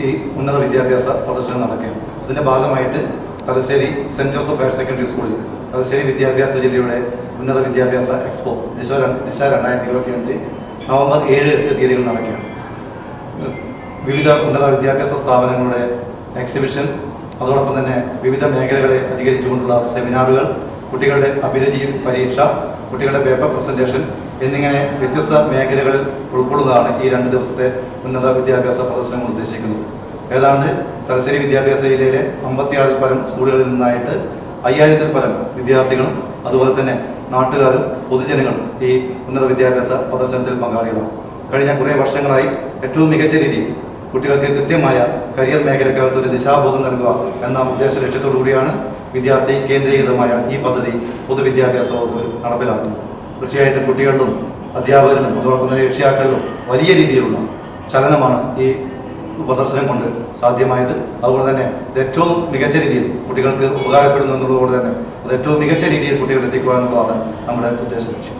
ഈ ഉന്നത വിദ്യാഭ്യാസ പ്രദർശനം നടക്കുകയാണ്. ഇതിൻ്റെ ഭാഗമായിട്ട് Thalassery saint Joseph higher secondary സ്കൂളിൽ തലശ്ശേരി വിദ്യാഭ്യാസ ജില്ലയുടെ ഉന്നത വിദ്യാഭ്യാസ എക്സ്പോ ദിശ 2025 നവംബർ 7-8 തീയതികൾ നടക്കുകയാണ്. വിവിധ ഉന്നത വിദ്യാഭ്യാസ സ്ഥാപനങ്ങളുടെ എക്സിബിഷൻ, അതോടൊപ്പം തന്നെ വിവിധ മേഖലകളെ അധികരിച്ചുകൊണ്ടുള്ള സെമിനാറുകൾ, കുട്ടികളുടെ അഭിരുചി പരീക്ഷ, കുട്ടികളുടെ പേപ്പർ പ്രസന്റേഷൻ എന്നിങ്ങനെ വ്യത്യസ്ത മേഖലകളിൽ ഉൾക്കൊള്ളുന്നതാണ് ഈ 2 ദിവസത്തെ ഉന്നത വിദ്യാഭ്യാസ പ്രദർശനങ്ങൾ ഉദ്ദേശിക്കുന്നത്. ഏതാണ്ട് തലശ്ശേരി വിദ്യാഭ്യാസ ജില്ലയിലെ 56-ൽ പരം സ്കൂളുകളിൽ നിന്നായിട്ട് 5000-ൽ പരം വിദ്യാർത്ഥികളും അതുപോലെ തന്നെ നാട്ടുകാരും പൊതുജനങ്ങളും ഈ ഉന്നത വിദ്യാഭ്യാസ പ്രദർശനത്തിൽ പങ്കാളികളാണ്. കഴിഞ്ഞ കുറേ വർഷങ്ങളായി ഏറ്റവും മികച്ച രീതിയിൽ കുട്ടികൾക്ക് കൃത്യമായ കരിയർ മേഖലക്കകത്ത് ഒരു ദിശാബോധം നൽകുക എന്ന ഉദ്ദേശ ലക്ഷ്യത്തോടു കൂടിയാണ് വിദ്യാർത്ഥി കേന്ദ്രീകൃതമായ ഈ പദ്ധതി പൊതുവിദ്യാഭ്യാസ വകുപ്പ് നടപ്പിലാക്കുന്നത്. തീർച്ചയായിട്ടും കുട്ടികളിലും അധ്യാപകരിലും അതോടൊപ്പം തന്നെ രക്ഷിതാക്കളിലും വലിയ രീതിയിലുള്ള ചലനമാണ് ഈ പ്രദർശനം കൊണ്ട് സാധ്യമായത്. അതുകൊണ്ട് തന്നെ ഇത് ഏറ്റവും മികച്ച രീതിയിൽ കുട്ടികൾക്ക് ഉപകാരപ്പെടുന്നു എന്നുള്ളതുകൊണ്ട് തന്നെ അത് ഏറ്റവും മികച്ച രീതിയിൽ കുട്ടികൾ എത്തിക്കുക എന്നുള്ളതാണ് നമ്മുടെ ഉദ്ദേശ ലക്ഷ്യം.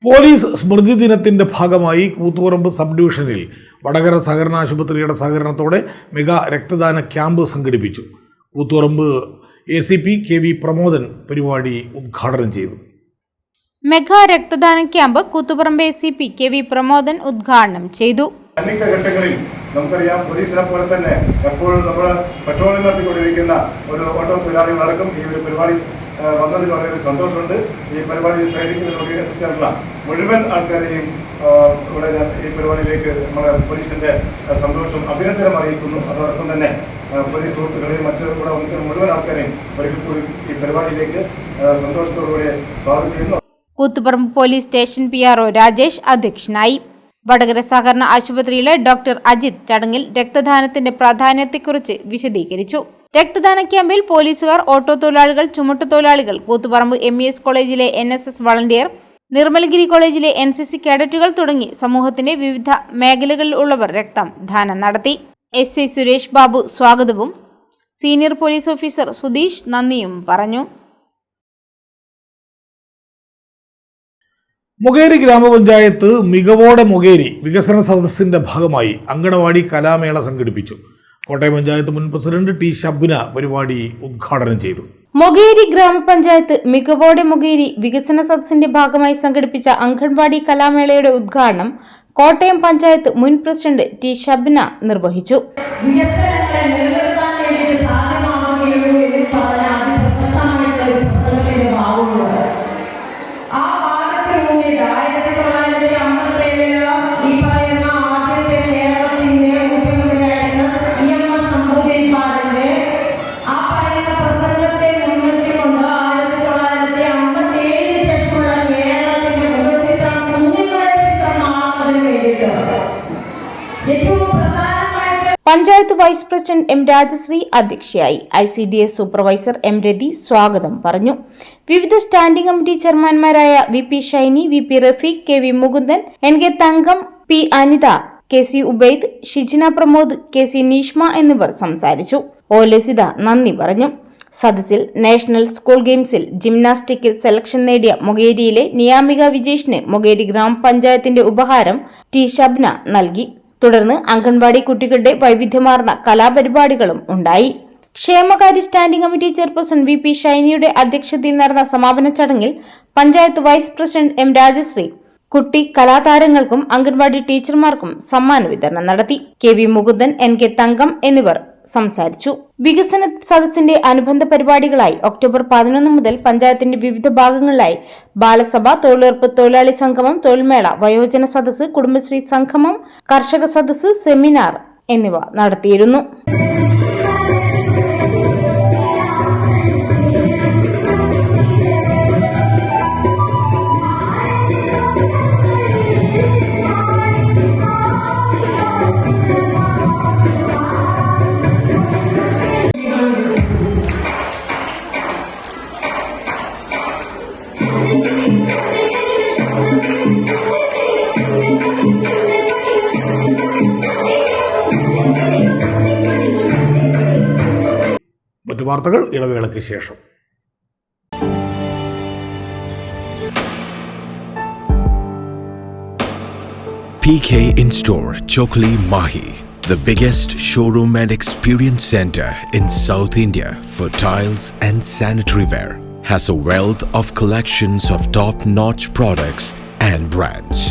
പോലീസ് സ്മൃതി ദിനത്തിന്റെ ഭാഗമായി കൂത്തുപറമ്പ് സബ് ഡിവിഷനിൽ വടകര സഹകരണ ആശുപത്രിയുടെ സഹകരണത്തോടെ മെഗാ രക്തദാന ക്യാമ്പ് സംഘടിപ്പിച്ചു. കൂത്തുപറമ്പ് ACP KV പ്രമോദൻ പരിപാടി ഉദ്ഘാടനം ചെയ്തു. മെഗാ രക്തദാന camp Koothuparamba ACP KV Pramodan ഉദ്ഘാടനം ചെയ്തു. സന്നിഗ്ധ ഘട്ടങ്ങളിൽ നമുക്കറിയാം, പോലീസിനെ പോലെ തന്നെ എപ്പോഴും നമ്മൾ പെട്രോളിംഗ് നടത്തിക്കൊണ്ടിരിക്കുന്ന ഒരു ഓട്ടോ തൊഴിലാളികളടക്കം ഈ ഒരു പരിപാടി വന്നതിൽ വളരെ സന്തോഷമുണ്ട്. ഈ പരിപാടി സൈനികരുടെ എത്തിച്ചേർന്ന മുഴുവൻ ആൾക്കാരെയും ഇവിടെ ഞാൻ ഈ പരിപാടിയിലേക്ക് നമ്മുടെ പോലീസിന്റെ സന്തോഷം അഭിനന്ദനം അറിയിക്കുന്നു. അതോടൊപ്പം തന്നെ പോലീസ് സുഹൃത്തുക്കളെയും മറ്റു കൂടെ മുഴുവൻ ആൾക്കാരെയും ഒരിക്കൽ കൂടി ഈ പരിപാടിയിലേക്ക് സന്തോഷത്തോടുകൂടി സ്വാഗതം ചെയ്യുന്നു. Koothuparamba police station PRO Rajesh അധ്യക്ഷനായി. വടകര സഹകരണ ആശുപത്രിയിലെ ഡോക്ടർ അജിത് ചടങ്ങിൽ രക്തദാനത്തിന്റെ പ്രാധാന്യത്തെക്കുറിച്ച് വിശദീകരിച്ചു. രക്തദാന ക്യാമ്പിൽ പോലീസുകാർ, ഓട്ടോ തൊഴിലാളികൾ, ചുമട്ടുതൊഴിലാളികൾ, കൂത്തുപറമ്പ് MES കോളേജിലെ NSS വളണ്ടിയർ, നിർമ്മലഗിരി കോളേജിലെ NCC കേഡറ്റുകൾ തുടങ്ങി സമൂഹത്തിന്റെ വിവിധ മേഖലകളിൽ ഉള്ളവർ രക്തദാനം നടത്തി. SI സുരേഷ് ബാബു സ്വാഗതവും സീനിയർ പോലീസ് ഓഫീസർ സുധീഷ് നന്ദിയും പറഞ്ഞു. മൊകേരി ഗ്രാമപഞ്ചായത്ത് മികവോടെ മൊകേരി വികസന സദസ്സിന്റെ ഭാഗമായി അങ്കണവാടി കലാമേള സംഘടിപ്പിച്ചു. കോട്ടയം പഞ്ചായത്ത് മുൻ പ്രസിഡന്റ് T. ഷബ്ന പരിപാടി ഉദ്ഘാടനം ചെയ്തു. മൊകേരി ഗ്രാമപഞ്ചായത്ത് മികവോടെ മൊകേരി വികസന സദസ്സിന്റെ ഭാഗമായി സംഘടിപ്പിച്ച അങ്കണവാടി കലാമേളയുടെ ഉദ്ഘാടനം കോട്ടയം പഞ്ചായത്ത് മുൻ പ്രസിഡന്റ് T. ഷബ്ന നിർവഹിച്ചു. Panchayat vice president M. Rajasree അധ്യക്ഷയായി. ICDS supervisor M. രതി സ്വാഗതം പറഞ്ഞു. വിവിധ സ്റ്റാൻഡിംഗ് കമ്മിറ്റി ചെയർമാൻമാരായ VP Shiny, VP Rafeeq, KV Mukundan, NK Thankam, P. Anitha, KC Ubaid, Shijina Pramod, KC Neeshma എന്നിവർ സംസാരിച്ചു. O. ലസിത നന്ദി പറഞ്ഞു. സദസ്സിൽ നാഷണൽ സ്കൂൾ ഗെയിംസിൽ ജിംനാസ്റ്റിക്കിൽ സെലക്ഷൻ നേടിയ മൊകേരിയിലെ നിയാമിക വിജേഷിന് മൊകേരി ഗ്രാമപഞ്ചായത്തിന്റെ ഉപഹാരം T. ഷബ്ന നൽകി. തുടർന്ന് അംഗൻവാടി കുട്ടികളുടെ വൈവിധ്യമാർന്ന കലാപരിപാടികളും ഉണ്ടായി. ക്ഷേമകാര്യ സ്റ്റാൻഡിംഗ് കമ്മിറ്റി ചെയർപേഴ്സൺ VP ഷൈനിയുടെ അധ്യക്ഷതയിൽ നടന്ന സമാപന ചടങ്ങിൽ panchayat vice president M. Rajashree കുട്ടി കലാതാരങ്ങൾക്കും അംഗൻവാടി ടീച്ചർമാർക്കും സമ്മാന വിതരണം നടത്തി. KV മുകുന്ദൻ, NK തങ്കം എന്നിവർ സംസാരിച്ചു. വികസന സദസ്സിന്റെ അനുബന്ധ പരിപാടികളായി ഒക്ടോബർ 11 മുതൽ പഞ്ചായത്തിന്റെ വിവിധ ഭാഗങ്ങളിലായി ബാലസഭ, തൊഴിലുറപ്പ് തൊഴിലാളി സംഗമം, തൊഴിൽമേള, വയോജന സദസ്സ്, കുടുംബശ്രീ സംഗമം, കർഷക സദസ്സ്, സെമിനാർ എന്നിവ നടത്തിയിരുന്നു. മറ്റു വാർത്തകൾ ഇടവേളയ്ക്ക് ശേഷം. PK In-Store Chokli Mahi, the biggest showroom and experience center in South India for tiles and sanitary ware, has a wealth of collections of top-notch products and brands.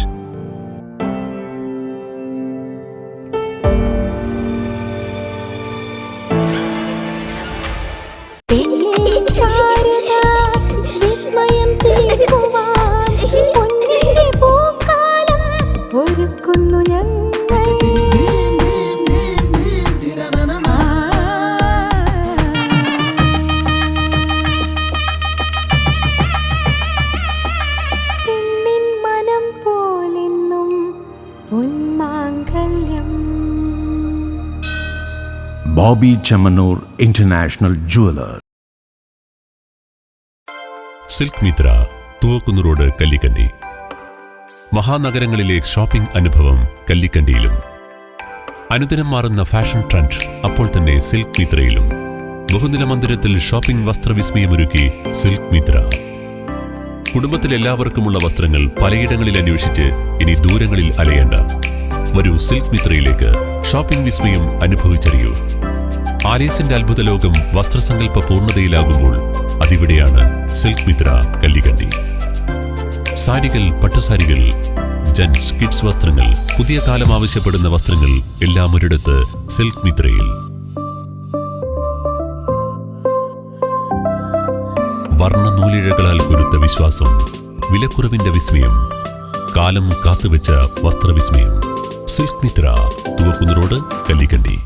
Bobby Chamanur International Jeweler. Silk Mitra, Thuvakkunnu road, Kallikkandi. മഹാനഗരങ്ങളിലെ ഷോപ്പിംഗ് അനുഭവം കല്ലിക്കണ്ടിയിലും. അനുദിനം മാറുന്ന ഫാഷൻ ട്രെൻഡ് അപ്പോൾ തന്നെ സിൽക്ക് മിത്രയിലും. ബഹുനില മന്ദിരത്തിൽ ഷോപ്പിംഗ് വസ്ത്രവിസ്മയമൊരുക്കി സിൽക്ക് മിത്ര. കുടുംബത്തിലെല്ലാവർക്കുമുള്ള വസ്ത്രങ്ങൾ പലയിടങ്ങളിൽ അന്വേഷിച്ച് ഇനി ദൂരങ്ങളിൽ അലയേണ്ട. വരൂ സിൽക്ക് മിത്രയിലേക്ക്. ഷോപ്പിംഗ് വിസ്മയം അനുഭവിച്ചറിയൂ. ആലീസിന്റെ അത്ഭുത ലോകം വസ്ത്രസങ്കല്പ പൂർണ്ണതയിലാകുമ്പോൾ അതിവിടെയാണ് സിൽക്ക് മിത്ര, കല്ലിക്കണ്ടി. സാരികൾ, പട്ടുസാരികൾ, ജെന്റ്സ്, കിഡ്സ് വസ്ത്രങ്ങൾ, പുതിയ കാലം ആവശ്യപ്പെടുന്ന വസ്ത്രങ്ങൾ എല്ലാം ഒരിടത്ത് സിൽക്ക് മിത്രയിൽ. വർണ്ണ നൂലിഴകളാൽ കുരുത്ത വിശ്വാസം, വിലക്കുറവിന്റെ വിസ്മയം, കാലം കാത്തുവെച്ച വസ്ത്രവിസ്മയം. Silk Mitra, Thuvakkunnu road, Kallikkandi.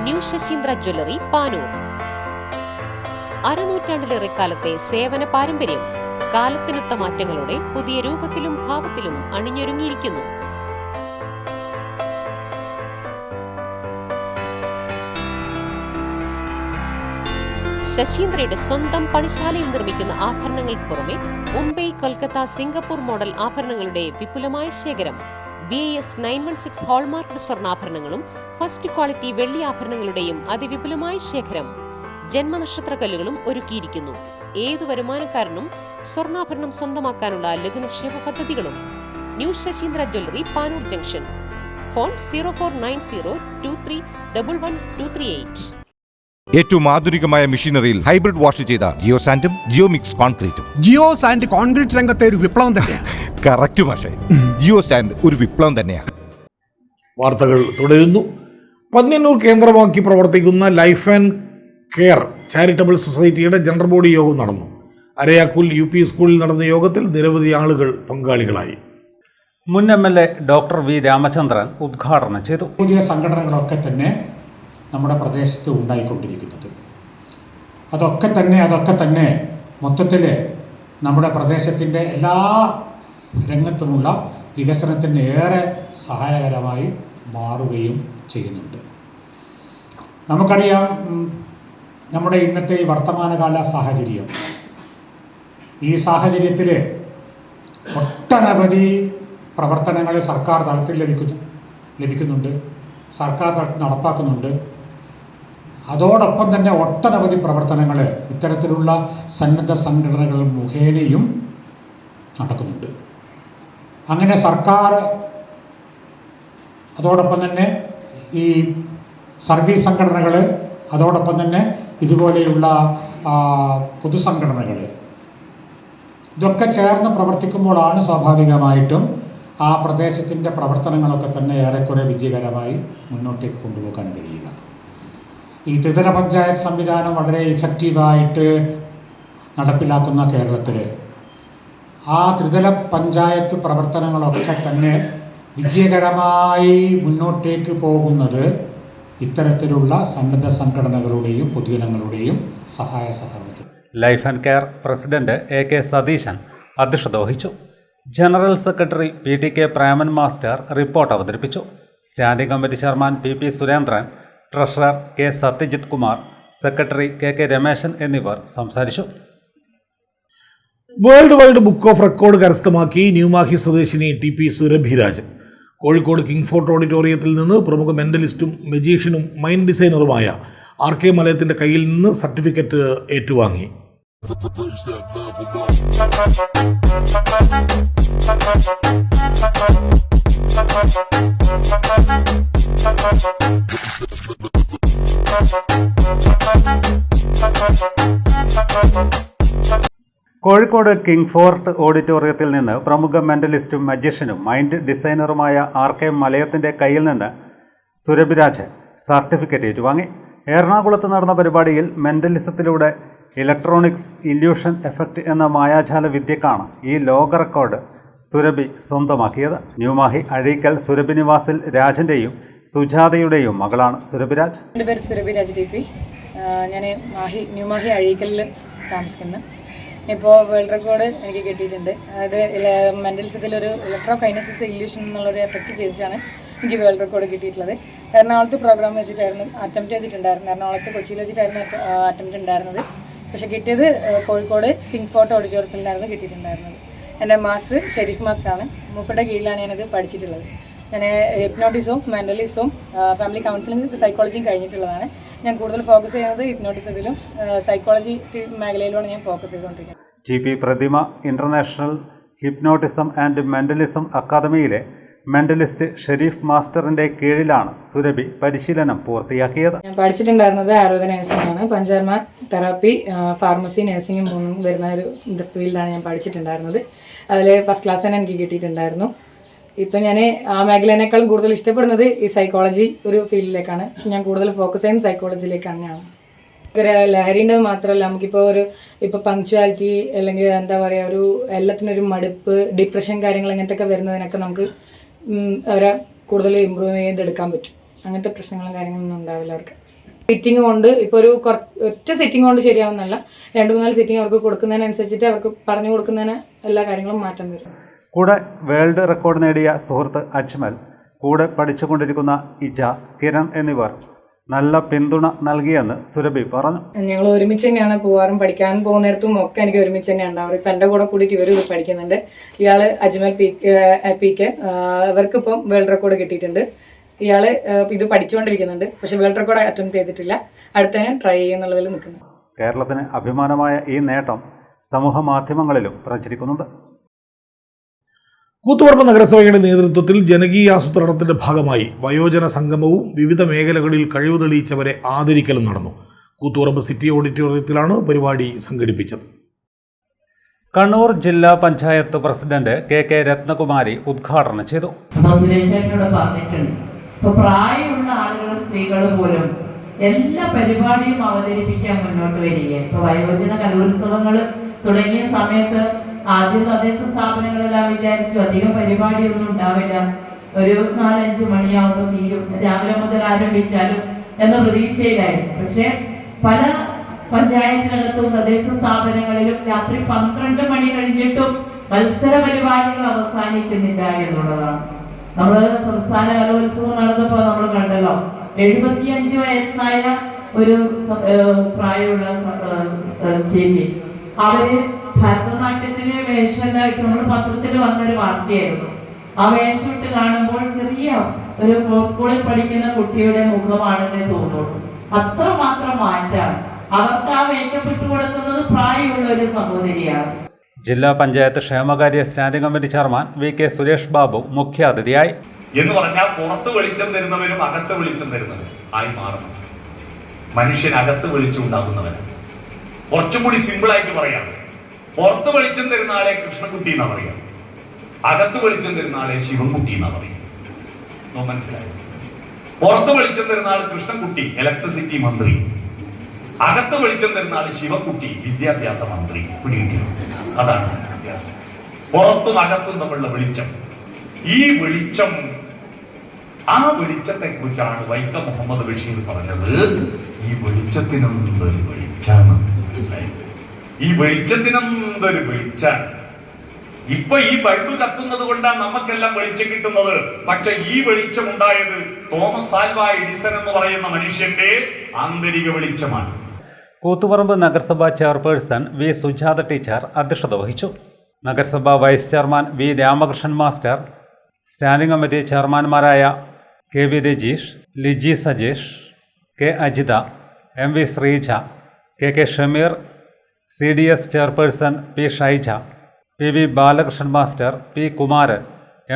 New Sasheendra jewellery Panoor. അരനൂറ്റാണ്ടിലേറെ കാലത്തെ സേവന പാരമ്പര്യം കാലത്തിനൊത്ത മാറ്റങ്ങളോടെ പുതിയ രൂപത്തിലും ഭാവത്തിലും അണിഞ്ഞൊരുങ്ങിയിരിക്കുന്നു. ശശീന്ദ്രയുടെ സ്വന്തം പണിശാലയിൽ നിർമ്മിക്കുന്ന ആഭരണങ്ങൾക്ക് പുറമെ മുംബൈ, കൊൽക്കത്ത, സിംഗപ്പൂർ മോഡൽ ആഭരണങ്ങളുടെ വിപുലമായ ശേഖരം. BIS 916 ഹോൾമാർക്ക് സ്വർണ്ണാഭരണങ്ങളും ഫസ്റ്റ് ക്വാളിറ്റി വെള്ളി ആഭരണങ്ങളുടെയും അതിവിപുലമായ ശേഖരം. ജന്മനക്ഷത്രക്കല്ലുകളും ഒരുക്കിയിരിക്കുന്നു. ഏതു വരുമാനക്കാരനും സ്വർണ്ണാഭരണം സ്വന്തമാക്കാനുള്ള ലഘുനിക്ഷേപ പദ്ധതികളും. New Sasheendra jewellery, Panoor junction. Phone 049023112238. ഏറ്റവും ആധുനികമായ മെഷീനറിയിൽ ഹൈബ്രിഡ് വാഷ് ചെയ്ത ജിയോസാൻഡും ജിയോമിക്സ് കോൺക്രീറ്റും. ജിയോസാൻഡ് കോൺക്രീറ്റ് രംഗത്തെ ഒരു വിപ്ലവം തന്നെയാണ്. കറക്റ്റ് മാഷേ, ജിയോസാൻഡ് ഒരു വിപ്ലവം തന്നെയാണ്. വാർത്തകൾ തുടരുന്നു. പന്ന്യന്നൂർ കേന്ദ്രമാക്കി പ്രവർത്തിക്കുന്ന ലൈഫ് ആൻഡ് കെയർ ചാരിറ്റബിൾ സൊസൈറ്റിയുടെ ജനറൽ ബോഡി യോഗം നടന്നു. അരയാക്കൂൽ UP സ്കൂളിൽ നടന്ന യോഗത്തിൽ നിരവധി ആളുകൾ പങ്കാളികളായി. മുൻ MLA ഡോക്ടർ V രാമചന്ദ്രൻ ഉദ്ഘാടനം ചെയ്തു. പുതിയ സംഘടനകളൊക്കെ തന്നെ നമ്മുടെ പ്രദേശത്ത് ഉണ്ടായിക്കൊണ്ടിരിക്കുന്നത് അതൊക്കെ തന്നെ മൊത്തത്തിൽ നമ്മുടെ പ്രദേശത്തിൻ്റെ എല്ലാ രംഗത്തുമുള്ള വികസനത്തിന് ഏറെ സഹായകരമായി മാറുകയും ചെയ്യുന്നുണ്ട്. നമുക്കറിയാം, നമ്മുടെ ഇന്നത്തെ ഈ വർത്തമാനകാല സാഹചര്യം, ഈ സാഹചര്യത്തിൽ ഒട്ടനവധി പ്രവർത്തനങ്ങൾ സർക്കാർ തലത്തിൽ ലഭിക്കുന്നുണ്ട്, സർക്കാർ തലത്തിൽ നടപ്പാക്കുന്നുണ്ട്. അതോടൊപ്പം തന്നെ ഒട്ടനവധി പ്രവർത്തനങ്ങൾ ഇത്തരത്തിലുള്ള സന്നദ്ധ സംഘടനകൾ മുഖേനയും നടക്കുന്നുണ്ട്. അങ്ങനെ സർക്കാർ, അതോടൊപ്പം തന്നെ ഈ സർവീസ് സംഘടനകൾ, അതോടൊപ്പം തന്നെ ഇതുപോലെയുള്ള പൊതുസംഘടനകൾ, ഇതൊക്കെ ചേർന്ന് പ്രവർത്തിക്കുമ്പോഴാണ് സ്വാഭാവികമായിട്ടും ആ പ്രദേശത്തിൻ്റെ പ്രവർത്തനങ്ങളൊക്കെ തന്നെ ഏറെക്കുറെ വിജയകരമായി മുന്നോട്ടേക്ക് കൊണ്ടുപോകാൻ കഴിയുക. ഈ ത്രിതല പഞ്ചായത്ത് സംവിധാനം വളരെ ഇഫക്റ്റീവായിട്ട് നടപ്പിലാക്കുന്ന കേരളത്തിൽ ആ ത്രിതല പഞ്ചായത്ത് പ്രവർത്തനങ്ങളൊക്കെ തന്നെ വിജയകരമായി മുന്നോട്ടേക്ക് പോകുന്നത് ഇത്തരത്തിലുള്ള സന്നദ്ധ സംഘടനകളുടെയും പൊതുജനങ്ങളുടെയും സഹായ സഹകരണത്തിൽ. Life and care president AK Satheesan അധ്യക്ഷത വഹിച്ചു. General secretary PTK Preman master report അവതരിപ്പിച്ചു. Standing committee chairman PP Surendran, treasurer K Sathyajith Kumar, secretary KK Rameshan എന്നിവർ സംസാരിച്ചു. World wide book of record കരസ്ഥമാക്കി ന്യൂമാഹി സ്വദേശിനി TP Surabhiraj. Kozhikode king fort ഓഡിറ്റോറിയത്തിൽ നിന്ന് പ്രമുഖ മെന്റലിസ്റ്റും മജീഷ്യനും മൈൻഡ് ഡിസൈനറുമായ RK മലയത്തിൻ്റെ കയ്യിൽ നിന്ന് സർട്ടിഫിക്കറ്റ് ഏറ്റുവാങ്ങി. കോഴിക്കോട് കിങ് ഫോർട്ട് ഓഡിറ്റോറിയത്തിൽ നിന്ന് പ്രമുഖ മെന്റലിസ്റ്റും മജീഷ്യനും മൈൻഡ് ഡിസൈനറുമായ RK മലയത്തിൻ്റെ കയ്യിൽ നിന്ന് സുരഭിരാജ് സർട്ടിഫിക്കറ്റ് ഏറ്റുവാങ്ങി. എറണാകുളത്ത് നടന്ന പരിപാടിയിൽ മെന്റലിസത്തിലൂടെ ഇലക്ട്രോണിക്സ് ഇല്യൂഷൻ എഫക്റ്റ് എന്ന മായാജാല വിദ്യക്കാണ് ഈ ലോക റെക്കോർഡ് സുരഭി സ്വന്തമാക്കിയത്. ന്യൂമാഹി അഴീക്കൽ സുരഭി നിവാസിൽ രാജൻ്റെയും സുജാതയുടെയും മകളാണ് സുരഭിരാജ്. എൻ്റെ പേര് സുരഭിരാജ് TP. ഞാൻ ന്യൂമാഹി അഴീക്കലിൽ താമസിക്കുന്നു. ഇപ്പോൾ വേൾഡ് റെക്കോർഡ് എനിക്ക് കിട്ടിയിട്ടുണ്ട്. അതായത് മെൻ്റലിസത്തിലൊരു ഇലക്ട്രോകൈനസിസ് ഇല്യൂഷൻ എന്നുള്ളൊരു എഫക്റ്റ് ചെയ്തിട്ടാണ് എനിക്ക് വേൾഡ് റെക്കോർഡ് കിട്ടിയിട്ടുള്ളത്. എറണാകുളത്ത് പ്രോഗ്രാം വെച്ചിട്ടായിരുന്നു അറ്റംപ്റ്റ് ചെയ്തിട്ടുണ്ടായിരുന്നു. എറണാകുളത്ത് കൊച്ചിയിൽ വെച്ചിട്ടായിരുന്നു അറ്റംപ്റ്റ് ഉണ്ടായിരുന്നത്. പക്ഷേ കിട്ടിയത് കോഴിക്കോട് കിങ് ഫോർട്ട് ഓഡിറ്റോറിയത്തിലായിരുന്നു കിട്ടിയിട്ടുണ്ടായിരുന്നത്. എൻ്റെ മാസ്റ്റർ ഷെരീഫ് മാസ്റ്ററാണ്. മൂപ്പരുടെ കീഴിലാണ് ഞാനിത് പഠിച്ചിട്ടുള്ളത്. ഞാൻ ഹിപ്നോട്ടിസവും മെൻ്റലിസവും ഫാമിലി കൗൺസിലിംഗ് സൈക്കോളജിയും കഴിഞ്ഞിട്ടുള്ളതാണ്. ഞാൻ കൂടുതൽ ഫോക്കസ് ചെയ്യുന്നത് ഹിപ്നോട്ടിസത്തിലും സൈക്കോളജി മേഖലയിലുമാണ് ഞാൻ ഫോക്കസ് ചെയ്തുകൊണ്ടിരിക്കുന്നത്. TP Prathima international hypnotism and mentalism അക്കാദമിയിലെ മെൻ്റലിസ്റ്റ് ഷെരീഫ് മാസ്റ്ററിൻ്റെ കീഴിലാണ് സുരഭി പരിശീലനം പൂർത്തിയാക്കിയത്. ഞാൻ പഠിച്ചിട്ടുണ്ടായിരുന്നത് ആയുർവേദ നഴ്സിംഗാണ്. പഞ്ചകർമ്മ തെറാപ്പി, ഫാർമസി, നഴ്സിംഗും മൂന്നും വരുന്ന ഒരു ഫീൽഡാണ് ഞാൻ പഠിച്ചിട്ടുണ്ടായിരുന്നത്. അതിൽ ഫസ്റ്റ് ക്ലാസ് തന്നെ എനിക്ക് കിട്ടിയിട്ടുണ്ടായിരുന്നു. ഇപ്പം ഞാൻ ആ മേഖലയേക്കാളും കൂടുതൽ ഇഷ്ടപ്പെടുന്നത് ഈ സൈക്കോളജി ഒരു ഫീൽഡിലേക്കാണ്. ഞാൻ കൂടുതൽ ഫോക്കസ് ചെയ്യുന്നത് സൈക്കോളജിയിലേക്കാണ്. ഞാൻ ലഹരീൻ്റെ മാത്രമല്ല, നമുക്കിപ്പോൾ ഇപ്പോൾ പങ്ക്ച്വാലിറ്റി അല്ലെങ്കിൽ എന്താ പറയുക, എല്ലാത്തിനൊരു മടുപ്പ്, ഡിപ്രഷൻ കാര്യങ്ങൾ ഇങ്ങനത്തെയൊക്കെ വരുന്നതിനൊക്കെ നമുക്ക് അവരെ കൂടുതൽ ഇമ്പ്രൂവ് ചെയ്തെടുക്കാൻ പറ്റും. അങ്ങനത്തെ പ്രശ്നങ്ങളും കാര്യങ്ങളൊന്നും ഉണ്ടാവില്ല അവർക്ക്. സിറ്റിംഗ് കൊണ്ട് ഇപ്പോൾ ഒരു ഒറ്റ സിറ്റിംഗ് കൊണ്ട് ശരിയാവുന്നല്ല, 2-3 സിറ്റിംഗ് അവർക്ക് കൊടുക്കുന്നതിനനുസരിച്ചിട്ട് അവർക്ക് പറഞ്ഞു കൊടുക്കുന്നതിന് എല്ലാ കാര്യങ്ങളും മാറ്റം വരും. കൂടെ വേൾഡ് റെക്കോർഡ് നേടിയ സുഹൃത്ത് അജ്മൽ, കൂടെ പഠിച്ചുകൊണ്ടിരിക്കുന്ന ഇജാസ്, കിരൺ എന്നിവർ നല്ല പിന്തുണ നൽകിയെന്ന് സുരഭി പറഞ്ഞു. ഞങ്ങൾ ഒരുമിച്ച് തന്നെയാണ് പോകാറും, പഠിക്കാൻ പോകുന്നിടത്തും ഒക്കെ എനിക്ക് ഒരുമിച്ച് തന്നെയാണ് ഉണ്ടാവാറ്. ഇപ്പം എൻ്റെ കൂടെ കൂടിയിട്ട് ഇവർ പഠിക്കുന്നുണ്ട്. ഇയാൾ അജ്മൽ PK, ഇവർക്കിപ്പം വേൾഡ് റെക്കോർഡ് കിട്ടിയിട്ടുണ്ട്. ഇയാൾ ഇത് പഠിച്ചുകൊണ്ടിരിക്കുന്നുണ്ട്, പക്ഷെ വേൾഡ് റെക്കോർഡ് അറ്റംപ്റ്റ് ചെയ്തിട്ടില്ല. അടുത്തതിന് ട്രൈ ചെയ്യുന്നുള്ളതിൽ നിൽക്കുന്നു. കേരളത്തിന് അഭിമാനമായ ഈ നേട്ടം സമൂഹ മാധ്യമങ്ങളിലും പ്രചരിക്കുന്നുണ്ട്. കൂത്തുപറമ്പ് നഗരസഭയുടെ നേതൃത്വത്തിൽ ജനകീയാസൂത്രണത്തിന്റെ ഭാഗമായി വയോജന സംഗമവും വിവിധ മേഖലകളിൽ കഴിവ് തെളിയിച്ചവരെ ആദരിക്കലും നടന്നു. കൂത്തുപറമ്പ് സിറ്റി ഓഡിറ്റോറിയത്തിലാണ് പരിപാടി സംഘടിപ്പിച്ചത്. കണ്ണൂർ ജില്ലാ പഞ്ചായത്ത് പ്രസിഡന്റ് KK രത്നകുമാരി ഉദ്ഘാടനം ചെയ്തു. പറഞ്ഞിട്ടുണ്ട്, ഇപ്പോൾ പ്രായമുള്ള ആളുകൾ, സ്ത്രീകൾ പോലും എല്ലാ പരിപാടിയും അവതരിപ്പിക്കാൻ മുന്നോട്ട് വരികയാണ്. ഇപ്പോൾ വയോജന കലോത്സവങ്ങൾ തുടങ്ങിയ സമയത്ത് ആദ്യം തദ്ദേശ സ്ഥാപനങ്ങളെല്ലാം വിചാരിച്ചു അധികം പരിപാടിയൊന്നും ഉണ്ടാവില്ല, ഒരു 4-5 മണിയാകുമ്പോൾ തീരും, രാവിലെ മുതൽ ആരംഭിച്ചാലും എന്ന പ്രതീക്ഷയിലായിരുന്നു. പക്ഷെ പല പഞ്ചായത്തിനകത്തും തദ്ദേശ സ്ഥാപനങ്ങളിലും രാത്രി 12 മണി കഴിഞ്ഞിട്ടും മത്സര പരിപാടികൾ അവസാനിക്കുന്നില്ല എന്നുള്ളതാണ്. നമ്മൾ സംസ്ഥാന കലോത്സവം നടന്നപ്പോൾ നമ്മൾ കണ്ടല്ലോ, 75 വയസ്സായ ഒരു പ്രായമുള്ള ചേച്ചി, അവര് ഭരതനാട്യത്തിന് വേഷമായിട്ട് നമ്മൾ പത്രത്തിൽ വന്നൊരു വാർത്തയായിരുന്നു. ആ വേഷമിട്ട് കാണുമ്പോൾ ചെറിയ ഒരു സ്കൂളിൽ പഠിക്കുന്ന കുട്ടിയുടെ മുഖമാണെന്നേ തോന്നുള്ളൂ. അത്രമാത്രം മാറ്റാണ്. അവർക്ക് ആ മേക്കപ്പ് ഇട്ട് കൊടുക്കുന്നത് പ്രായമുള്ള ഒരു സഹോദരിയാണ്. ജില്ലാ പഞ്ചായത്ത് ക്ഷേമകാര്യ standing committee chairman VK Suresh Babu മുഖ്യാതിഥിയായി. എന്ന് പറഞ്ഞാൽ പുറത്ത് വെളിച്ചം തരുന്നവരും അകത്ത് വെളിച്ചം തരുന്നവരും ആയി മാറുന്നു. മനുഷ്യൻ അകത്ത് വെളിച്ചം ഉണ്ടാകുന്നവരാണ്. കുറച്ചും കൂടി സിമ്പിളായിട്ട് പറയാം, പുറത്ത് വെളിച്ചം തരുന്ന ആളെ കൃഷ്ണൻകുട്ടി എന്നാ പറയാം, അകത്ത് വെളിച്ചം തരുന്ന ആളെ ശിവൻകുട്ടി എന്നാ പറയും. മനസ്സിലായി? പുറത്ത് വെളിച്ചം തരുന്ന ആൾ കൃഷ്ണൻകുട്ടി, ഇലക്ട്രിസിറ്റി മന്ത്രി. അകത്ത് വെളിച്ചം തരുന്ന ആൾ ശിവൻകുട്ടി, വിദ്യാഭ്യാസ മന്ത്രി. പിടികിട്ടിയോ? അതാണ് വ്യത്യാസം. പുറത്തും അകത്തും തമ്മിലുള്ള വെളിച്ചം. ഈ വെളിച്ചം, ആ വെളിച്ചത്തെ കുറിച്ചാണ് വൈക്കം മുഹമ്മദ് ബഷീർ പറഞ്ഞത്, ഈ വെളിച്ചത്തിനെന്തൊരു വെളിച്ചാണ്. മനസ്സിലായി? ഈ വെളിച്ചത്തിനെന്തൊരു വെളിച്ചാണ്. ഇപ്പൊ ഈ ബൾബ് കത്തുന്നത് കൊണ്ടാണ് നമുക്കെല്ലാം വെളിച്ചം കിട്ടുന്നത്. പക്ഷെ ഈ വെളിച്ചം ഉണ്ടായത് തോമസ് ആൽവാ എഡിസൺ എന്ന് പറയുന്ന മനുഷ്യന്റെ ആന്തരിക വെളിച്ചമാണ്. കൂത്തുപറമ്പ് നഗരസഭാ ചെയർപേഴ്സൺ V സുജാത ടീച്ചർ അധ്യക്ഷത വഹിച്ചു. നഗരസഭാ vice chairman V Ramakrishnan master, standing committee ചെയർമാൻമാരായ KV Rajeesh, Liji Sajesh, K Ajitha, MV Sreeja, KK Shameer, CDS chairperson P Shaija, PV Balakrishnan master, P Kumaran,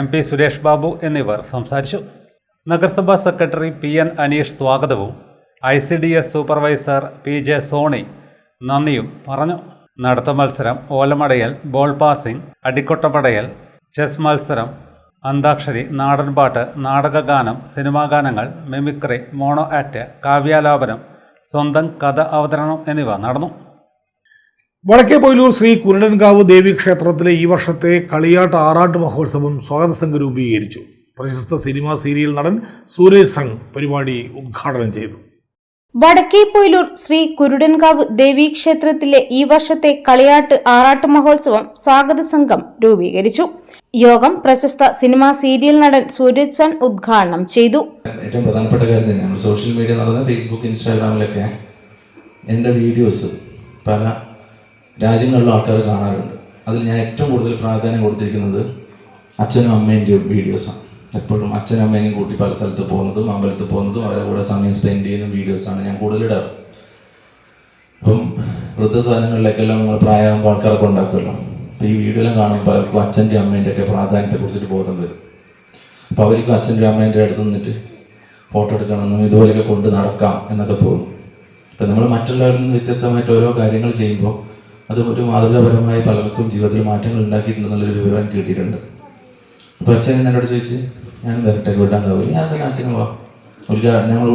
MP Suresh Babu എന്നിവർ സംസാരിച്ചു. നഗരസഭാ സെക്രട്ടറി PN അനീഷ് സ്വാഗതവും ICDS സൂപ്പർവൈസർ PJ സോണി നന്ദിയും പറഞ്ഞു. നടത്ത മത്സരം, ഓലമടയൽ, ബോൾ പാസിംഗ്, അടിക്കൊട്ടപ്പടയൽ, ചെസ് മത്സരം, അന്താക്ഷരി, നാടൻപാട്ട്, നാടകഗാനം, സിനിമാ ഗാനങ്ങൾ, മിമിക്രി, മോണോ ആക്ട്, കാവ്യാലാപനം, സ്വന്തം കഥ അവതരണം എന്നിവ നടന്നു. വടക്കേ പൊയിലൂർ ശ്രീ കുരുടൻകാവ് ദേവീക്ഷേത്രത്തിലെ ഈ വർഷത്തെ കളിയാട്ട് ആറാട്ട് മഹോത്സവം സ്വാഗത സംഘം രൂപീകരിച്ചു. പ്രശസ്ത സിനിമാ സീരിയൽ നടൻ സൂരജ് സംഘ് പരിപാടി ഉദ്ഘാടനം ചെയ്തു. വടക്കേ പൊയിലൂർ ശ്രീ കുരുടൻകാവ് ദേവീക്ഷേത്രത്തിലെ ഈ വർഷത്തെ കളിയാട്ട് ആറാട്ട് മഹോത്സവം സ്വാഗത സംഘം രൂപീകരിച്ചു. യോഗം പ്രശസ്ത സിനിമാ സീരിയൽ നടൻ സൂരജ് സൺ ഉദ്ഘാടനം ചെയ്തു. ഏറ്റവും പ്രധാനപ്പെട്ട കാര്യം തന്നെയാണ് സോഷ്യൽ മീഡിയ നടന്ന ഫേസ്ബുക്ക്, ഇൻസ്റ്റാഗ്രാമിലൊക്കെ എൻ്റെ വീഡിയോസ് പല രാജ്യങ്ങളിലും ആൾക്കാർ കാണാറുണ്ട്. അതിൽ ഞാൻ ഏറ്റവും കൂടുതൽ പ്രാധാന്യം കൊടുത്തിരിക്കുന്നത് അച്ഛനും അമ്മേൻ്റെയും വീഡിയോസാണ്. എപ്പോഴും അച്ഛനും അമ്മേനെയും കൂട്ടി പല സ്ഥലത്ത് പോകുന്നതും അമ്പലത്തിൽ പോകുന്നതും അവരുടെ കൂടെ സമയം സ്പെൻഡ് ചെയ്യുന്ന വീഡിയോസാണ് ഞാൻ കൂടുതലിടാറ്. അപ്പം വൃദ്ധസാധനങ്ങളിലേക്കെല്ലാം നമ്മൾ പ്രായമാകുമ്പോൾ ആൾക്കാരൊക്കെ ഉണ്ടാക്കുമല്ലോ. അപ്പോൾ ഈ വീഡിയോയിലും കാണുമ്പോൾ പലർക്കും അച്ഛൻ്റെ അമ്മേൻ്റെ ഒക്കെ പ്രാധാന്യത്തെക്കുറിച്ചിട്ട് ബോധം വരും. അപ്പോൾ അവർക്കും അച്ഛൻ്റെ അമ്മേൻ്റെ അടുത്ത് നിന്നിട്ട് ഫോട്ടോ എടുക്കണമെന്നും ഇതുപോലെയൊക്കെ കൊണ്ട് നടക്കാം എന്നൊക്കെ തോന്നും. ഇപ്പം നമ്മൾ മറ്റുള്ളവരിൽ നിന്ന് വ്യത്യസ്തമായിട്ട് ഓരോ കാര്യങ്ങൾ ചെയ്യുമ്പോൾ അത് ഒരു മാതൃകാപരമായി പലർക്കും ജീവിതത്തിൽ മാറ്റങ്ങൾ ഉണ്ടാക്കിയിട്ടുണ്ടെന്നുള്ളൊരു വിവരം എനിക്ക് കിട്ടിയിട്ടുണ്ട്. അപ്പോൾ അച്ഛൻ എന്നോട് ചോദിച്ച് ഞാൻ വരട്ടെ വിടാൻ കാവില്ല, ഞാൻ തന്നെ അച്ഛനും പോവാം. ഞങ്ങൾ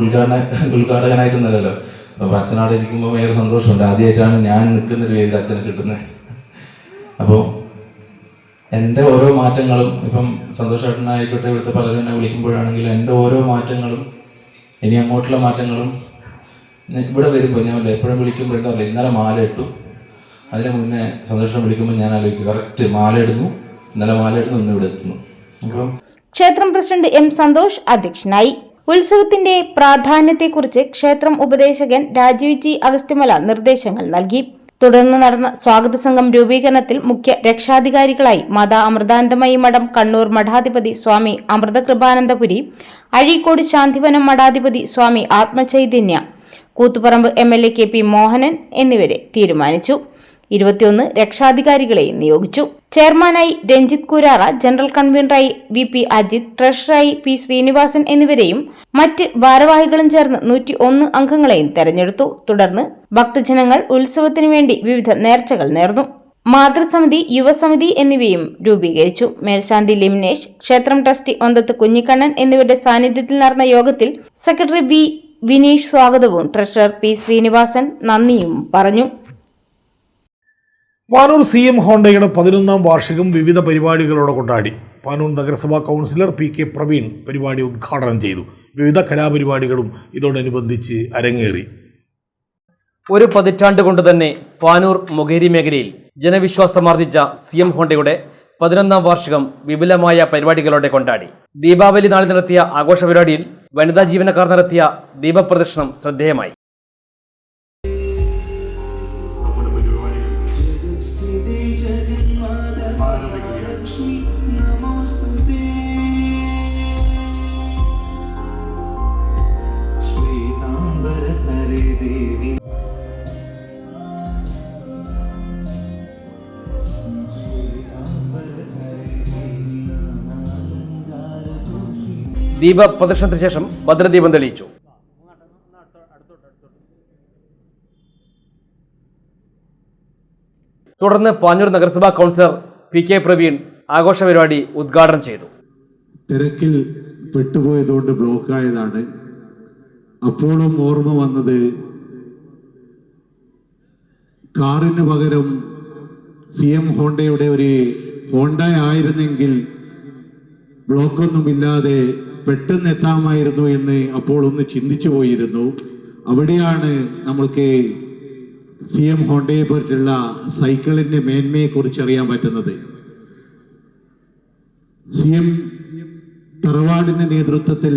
ഉദ്ഘാടകനായിട്ടൊന്നുമല്ലല്ലോ. അപ്പോൾ അച്ഛനവിടെ ഇരിക്കുമ്പോൾ ഭയങ്കര സന്തോഷമുണ്ട്. ആദ്യമായിട്ടാണ് ഞാൻ നിൽക്കുന്നൊരു വേദിയിൽ അച്ഛനെ കിട്ടുന്നത്. അപ്പോൾ എൻ്റെ ഓരോ മാറ്റങ്ങളും, ഇപ്പം സന്തോഷമായിട്ടായിക്കോട്ടെ, ഇവിടുത്തെ പലരും എന്നെ വിളിക്കുമ്പോഴാണെങ്കിലും എൻ്റെ ഓരോ മാറ്റങ്ങളും ഇനി അങ്ങോട്ടുള്ള മാറ്റങ്ങളും ഇവിടെ വരുമ്പോൾ ഞാൻ എപ്പോഴും വിളിക്കുമ്പോൾ എന്താ പറയുക, ഇന്നലെ മാല ഇട്ടു, അതിന് മുന്നേ സന്തോഷം വിളിക്കുമ്പോൾ ഞാൻ ആലോചിക്കും കറക്റ്റ് മാല ഇടുന്നു, ഇന്നലെ മാല ഇടുന്നു, ഇന്ന് ഇവിടെ എത്തുന്നു. അപ്പം ക്ഷേത്രം പ്രസിഡന്റ് എം സന്തോഷ് അധ്യക്ഷനായി. ഉത്സവത്തിന്റെ പ്രാധാന്യത്തെക്കുറിച്ച് ക്ഷേത്രം ഉപദേശകൻ രാജീവ് ജി അഗസ്ത്യമല നിർദ്ദേശങ്ങൾ നൽകി. തുടർന്ന് നടന്ന സ്വാഗത സംഘം രൂപീകരണത്തിൽ മുഖ്യ രക്ഷാധികാരികളായി മാതാ അമൃതാനന്ദമയി മഠം കണ്ണൂർ മഠാധിപതി സ്വാമി അമൃതകൃപാനന്ദപുരി, അഴീക്കോട് ശാന്തിവനം മഠാധിപതി സ്വാമി ആത്മചൈതന്യ, കൂത്തുപറമ്പ് MLA KP മോഹനൻ എന്നിവരെ തീരുമാനിച്ചു. 21 രക്ഷാധികാരികളെയും നിയോഗിച്ചു. ചെയർമാനായി രഞ്ജിത്ത് കുരാറ, ജനറൽ കൺവീനറായി VP അജിത്, ട്രഷററായി P ശ്രീനിവാസൻ എന്നിവരെയും മറ്റ് ഭാരവാഹികളും ചേർന്ന് 101 അംഗങ്ങളെയും തെരഞ്ഞെടുത്തു. തുടർന്ന് ഭക്തജനങ്ങൾ ഉത്സവത്തിനു വേണ്ടി വിവിധ നേർച്ചകൾ നേർന്നു. മാതൃസമിതി, യുവസമിതി എന്നിവയും രൂപീകരിച്ചു. മേൽശാന്തി ലിംനേഷ്, ക്ഷേത്രം ട്രസ്റ്റി ഒന്തത്ത് കുഞ്ഞിക്കണ്ണൻ എന്നിവരുടെ സാന്നിധ്യത്തിൽ നടന്ന യോഗത്തിൽ സെക്രട്ടറി B വിനീഷ് സ്വാഗതവും ട്രഷറർ P ശ്രീനിവാസൻ നന്ദിയും പറഞ്ഞു. പാനൂർ CM ഹോണ്ടയുടെ 11ാം വാർഷികം വിവിധ പരിപാടികളോടെ കൊണ്ടാടി. പാനൂർ നഗരസഭാ കൗൺസിലർ PK പ്രവീൺ പരിപാടി ഉദ്ഘാടനം ചെയ്തു. വിവിധ കലാപരിപാടികളും ഇതോടനുബന്ധിച്ച് അരങ്ങേറി. ഒരു പതിറ്റാണ്ട് കൊണ്ട് തന്നെ പാനൂർ മൊകേരി മേഖലയിൽ ജനവിശ്വാസമാർജിച്ച CM ഹോണ്ടയുടെ 11ാം വാർഷികം വിപുലമായ പരിപാടികളോടെ കൊണ്ടാടി. ദീപാവലി നാളിൽ നടത്തിയ ആഘോഷ പരിപാടിയിൽ വനിതാ ജീവനക്കാർ നടത്തിയ ദീപപ്രദർശനം ശ്രദ്ധേയമായി. ദീപപ്രദർശനത്തിന് ശേഷം ഭദ്രദീപം തെളിയിച്ചു. തുടർന്ന് പാനൂർ നഗരസഭാ കൗൺസിലർ PK പ്രവീൺ ആഘോഷ പരിപാടി ഉദ്ഘാടനം ചെയ്തു. തിരക്കിൽ പെട്ടുപോയതുകൊണ്ട് ബ്ലോക്കായതാണ്. അപ്പോഴും ഓർമ്മ വന്നത് കാറിന് പകരം CM ഹോണ്ടയുടെ ഒരു ഹോണ്ട ആയിരുന്നെങ്കിൽ ബ്ലോക്കൊന്നുമില്ലാതെ പെട്ടെന്ന് എത്താമായിരുന്നു എന്ന് അപ്പോൾ ഒന്ന് ചിന്തിച്ചു പോയിരുന്നു. അവിടെയാണ് നമ്മൾക്ക് CM ഹോണ്ടയെ പറ്റിയുള്ള സൈക്കിളിൻ്റെ മേന്മയെക്കുറിച്ച് അറിയാൻ പറ്റുന്നത്. CM തറവാടിൻ്റെ നേതൃത്വത്തിൽ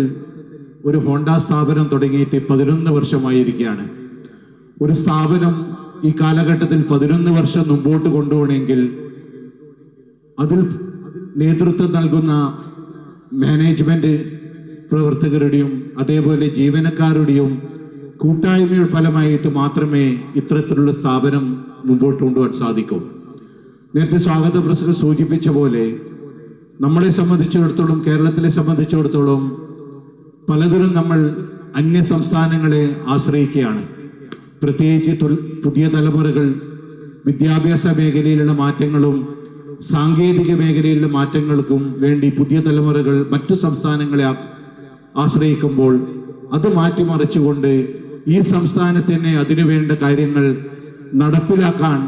ഒരു ഹോണ്ട സ്ഥാപനം തുടങ്ങിയിട്ട് 11 വർഷമായിരിക്കുകയാണ്. ഒരു സ്ഥാപനം ഈ കാലഘട്ടത്തിൽ 11 വർഷം മുമ്പോട്ട് കൊണ്ടുപോകണമെങ്കിൽ അതിൽ നേതൃത്വം നൽകുന്ന മാനേജ്മെൻറ്റ് പ്രവർത്തകരുടെയും അതേപോലെ ജീവനക്കാരുടെയും കൂട്ടായ്മയുടെ ഫലമായിട്ട് മാത്രമേ ഇത്തരത്തിലുള്ള സ്ഥാപനം മുമ്പോട്ട് കൊണ്ടുപോകാൻ സാധിക്കൂ. നേരത്തെ സ്വാഗത പ്രസംഗം സൂചിപ്പിച്ച പോലെ നമ്മളെ സംബന്ധിച്ചിടത്തോളം, കേരളത്തിലെ സംബന്ധിച്ചിടത്തോളം പലതരം നമ്മൾ അന്യ സംസ്ഥാനങ്ങളെ ആശ്രയിക്കുകയാണ്. പ്രത്യേകിച്ച് പുതിയ തലമുറകൾ വിദ്യാഭ്യാസ മേഖലയിലുള്ള മാറ്റങ്ങളും സാങ്കേതിക മേഖലയിലുള്ള മാറ്റങ്ങൾക്കും വേണ്ടി പുതിയ തലമുറകൾ മറ്റു സംസ്ഥാനങ്ങളെ ആശ്രയിക്കുമ്പോൾ അത് മാറ്റിമറിച്ചുകൊണ്ട് ഈ സംസ്ഥാനത്തിന് അതിനുവേണ്ട കാര്യങ്ങൾ നടപ്പിലാക്കാൻ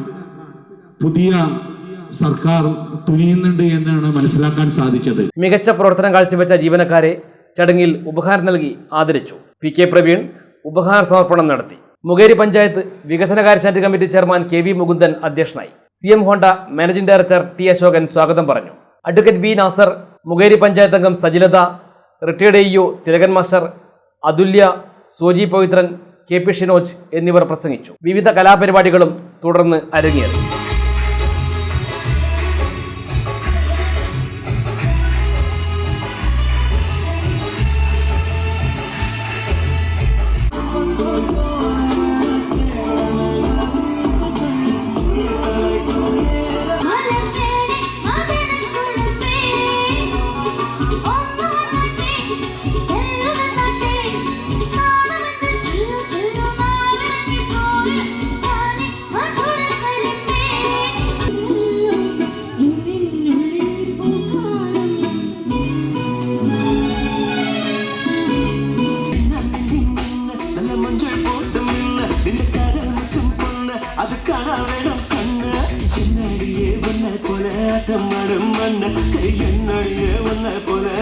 പുതിയ സർക്കാർ തുനിയുന്നുണ്ട് എന്നാണ് മനസ്സിലാക്കാൻ സാധിച്ചത്. മികച്ച പ്രവർത്തനം കാഴ്ചവെച്ച ജീവനക്കാരെ ചടങ്ങിൽ ഉപഹാരം നൽകി ആദരിച്ചു. PK പ്രവീൺ ഉപഹാര സമർപ്പണം നടത്തി. മുകേരി പഞ്ചായത്ത് വികസനകാര്യ standing committee chairman KV Mukundan അധ്യക്ഷനായി. CM Honda managing director T Ashokan സ്വാഗതം പറഞ്ഞു. അഡ്വക്കേറ്റ് B നാസർ, മുകേരി പഞ്ചായത്ത് അംഗം Sajilatha, retired AU Thilakan master, Athulya, Soji Pavithran, KP Shinoj എന്നിവർ പ്രസംഗിച്ചു. വിവിധ കലാപരിപാടികളും തുടർന്ന് അരങ്ങേറി. പോലെ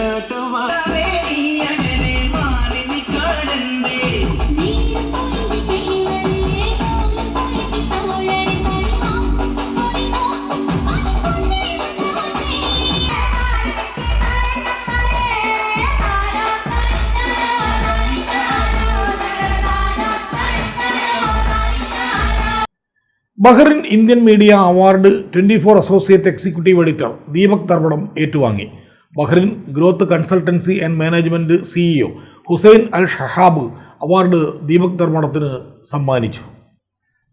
Bahrain Indian media award 24 associate executive editor Deepak Dharmadam ഏറ്റുവാങ്ങി. Bahrain growth consultancy and management CEO Hussain al Shahab award Deepak ധർമ്മടത്തിന് സമ്മാനിച്ചു.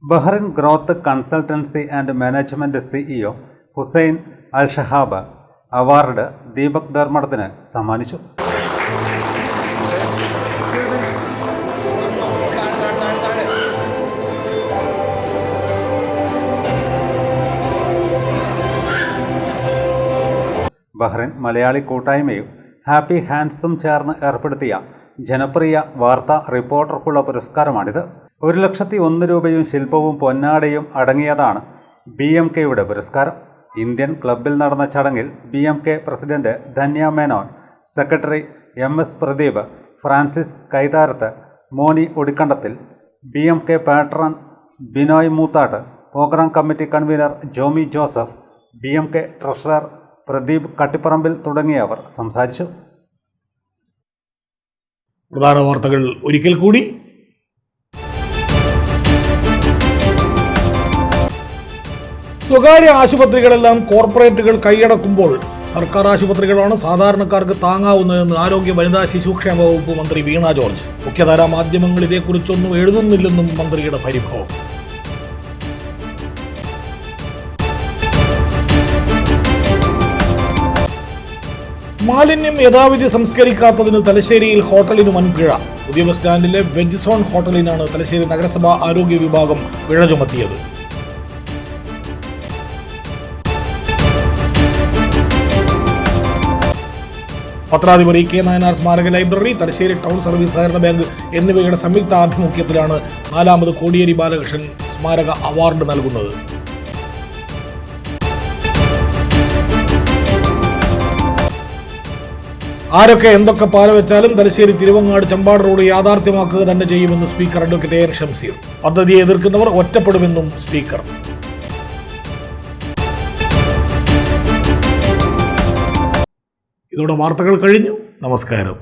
Bahrain growth consultancy and management CEO Hussain al Shahab award Deepak ധർമ്മടത്തിന് സമ്മാനിച്ചു. ബഹ്റിൻ മലയാളി കൂട്ടായ്മയും ഹാപ്പി ഹാൻഡ്സും ചേർന്ന് ഏർപ്പെടുത്തിയ ജനപ്രിയ വാർത്താ റിപ്പോർട്ടർക്കുള്ള പുരസ്കാരമാണിത്. 1,01,000 രൂപയും ശില്പവും പൊന്നാടയും അടങ്ങിയതാണ് BMKയുടെ പുരസ്കാരം. ഇന്ത്യൻ ക്ലബിൽ നടന്ന ചടങ്ങിൽ BMK president Dhanya Menon, secretary MS Pradeep, Francis Kaitharath, Moni Odikkandathil, BMK patron Binoy Moothat, programme committee convener Jomy Joseph, BMK treasurer Pradeep Kattipparambil തുടങ്ങിയവർ സംസാരിച്ചു. പ്രധാന വാർത്തകൾ ഒരിക്കൽ കൂടി. സ്വകാര്യ ആശുപത്രികളെല്ലാം കോർപ്പറേറ്റുകൾ കൈയടക്കുമ്പോൾ സർക്കാർ ആശുപത്രികളാണ് സാധാരണക്കാർക്ക് താങ്ങാവുന്നതെന്ന് ആരോഗ്യ വനിതാ ശിശുക്ഷേമ വകുപ്പ് മന്ത്രി വീണ ജോർജ്. മുഖ്യധാരാ മാധ്യമങ്ങൾ ഇതേക്കുറിച്ചൊന്നും എഴുതുന്നില്ലെന്നും മന്ത്രിയുടെ പരിഭവം. മാലിന്യം യഥാവിധി സംസ്കരിക്കാത്തതിന് തലശ്ശേരിയിൽ ഹോട്ടലിന് വൻപിഴ. പുതിയ ബസ് സ്റ്റാൻഡിലെ വെജ് സോൺ ഹോട്ടലിനാണ് തലശ്ശേരി നഗരസഭാ ആരോഗ്യ വിഭാഗം പിഴ ചുമത്തിയത്. പത്രാധിപർ K നായനാർ സ്മാരക ലൈബ്രറി, തലശ്ശേരി ടൗൺ സർവീസ് സഹകരണ ബാങ്ക് എന്നിവയുടെ സംയുക്ത ആഭിമുഖ്യത്തിലാണ് 4ാമത് കോടിയേരി ബാലകൃഷ്ണൻ സ്മാരക അവാർഡ് നൽകുന്നത്. ആരൊക്കെ എന്തൊക്കെ പാലവെച്ചാലും തലശ്ശേരി തിരുവങ്ങാട് ചമ്പാട് റോഡ് യാഥാർത്ഥ്യമാക്കുക തന്നെ ചെയ്യുമെന്ന് സ്പീക്കർ അഡ്വക്കേറ്റ് AN ഷംസീർ. പദ്ധതിയെ എതിർക്കുന്നവർ ഒറ്റപ്പെടുമെന്നും സ്പീക്കർ. ഇതോടെ വാർത്തകൾ കഴിഞ്ഞു. നമസ്കാരം.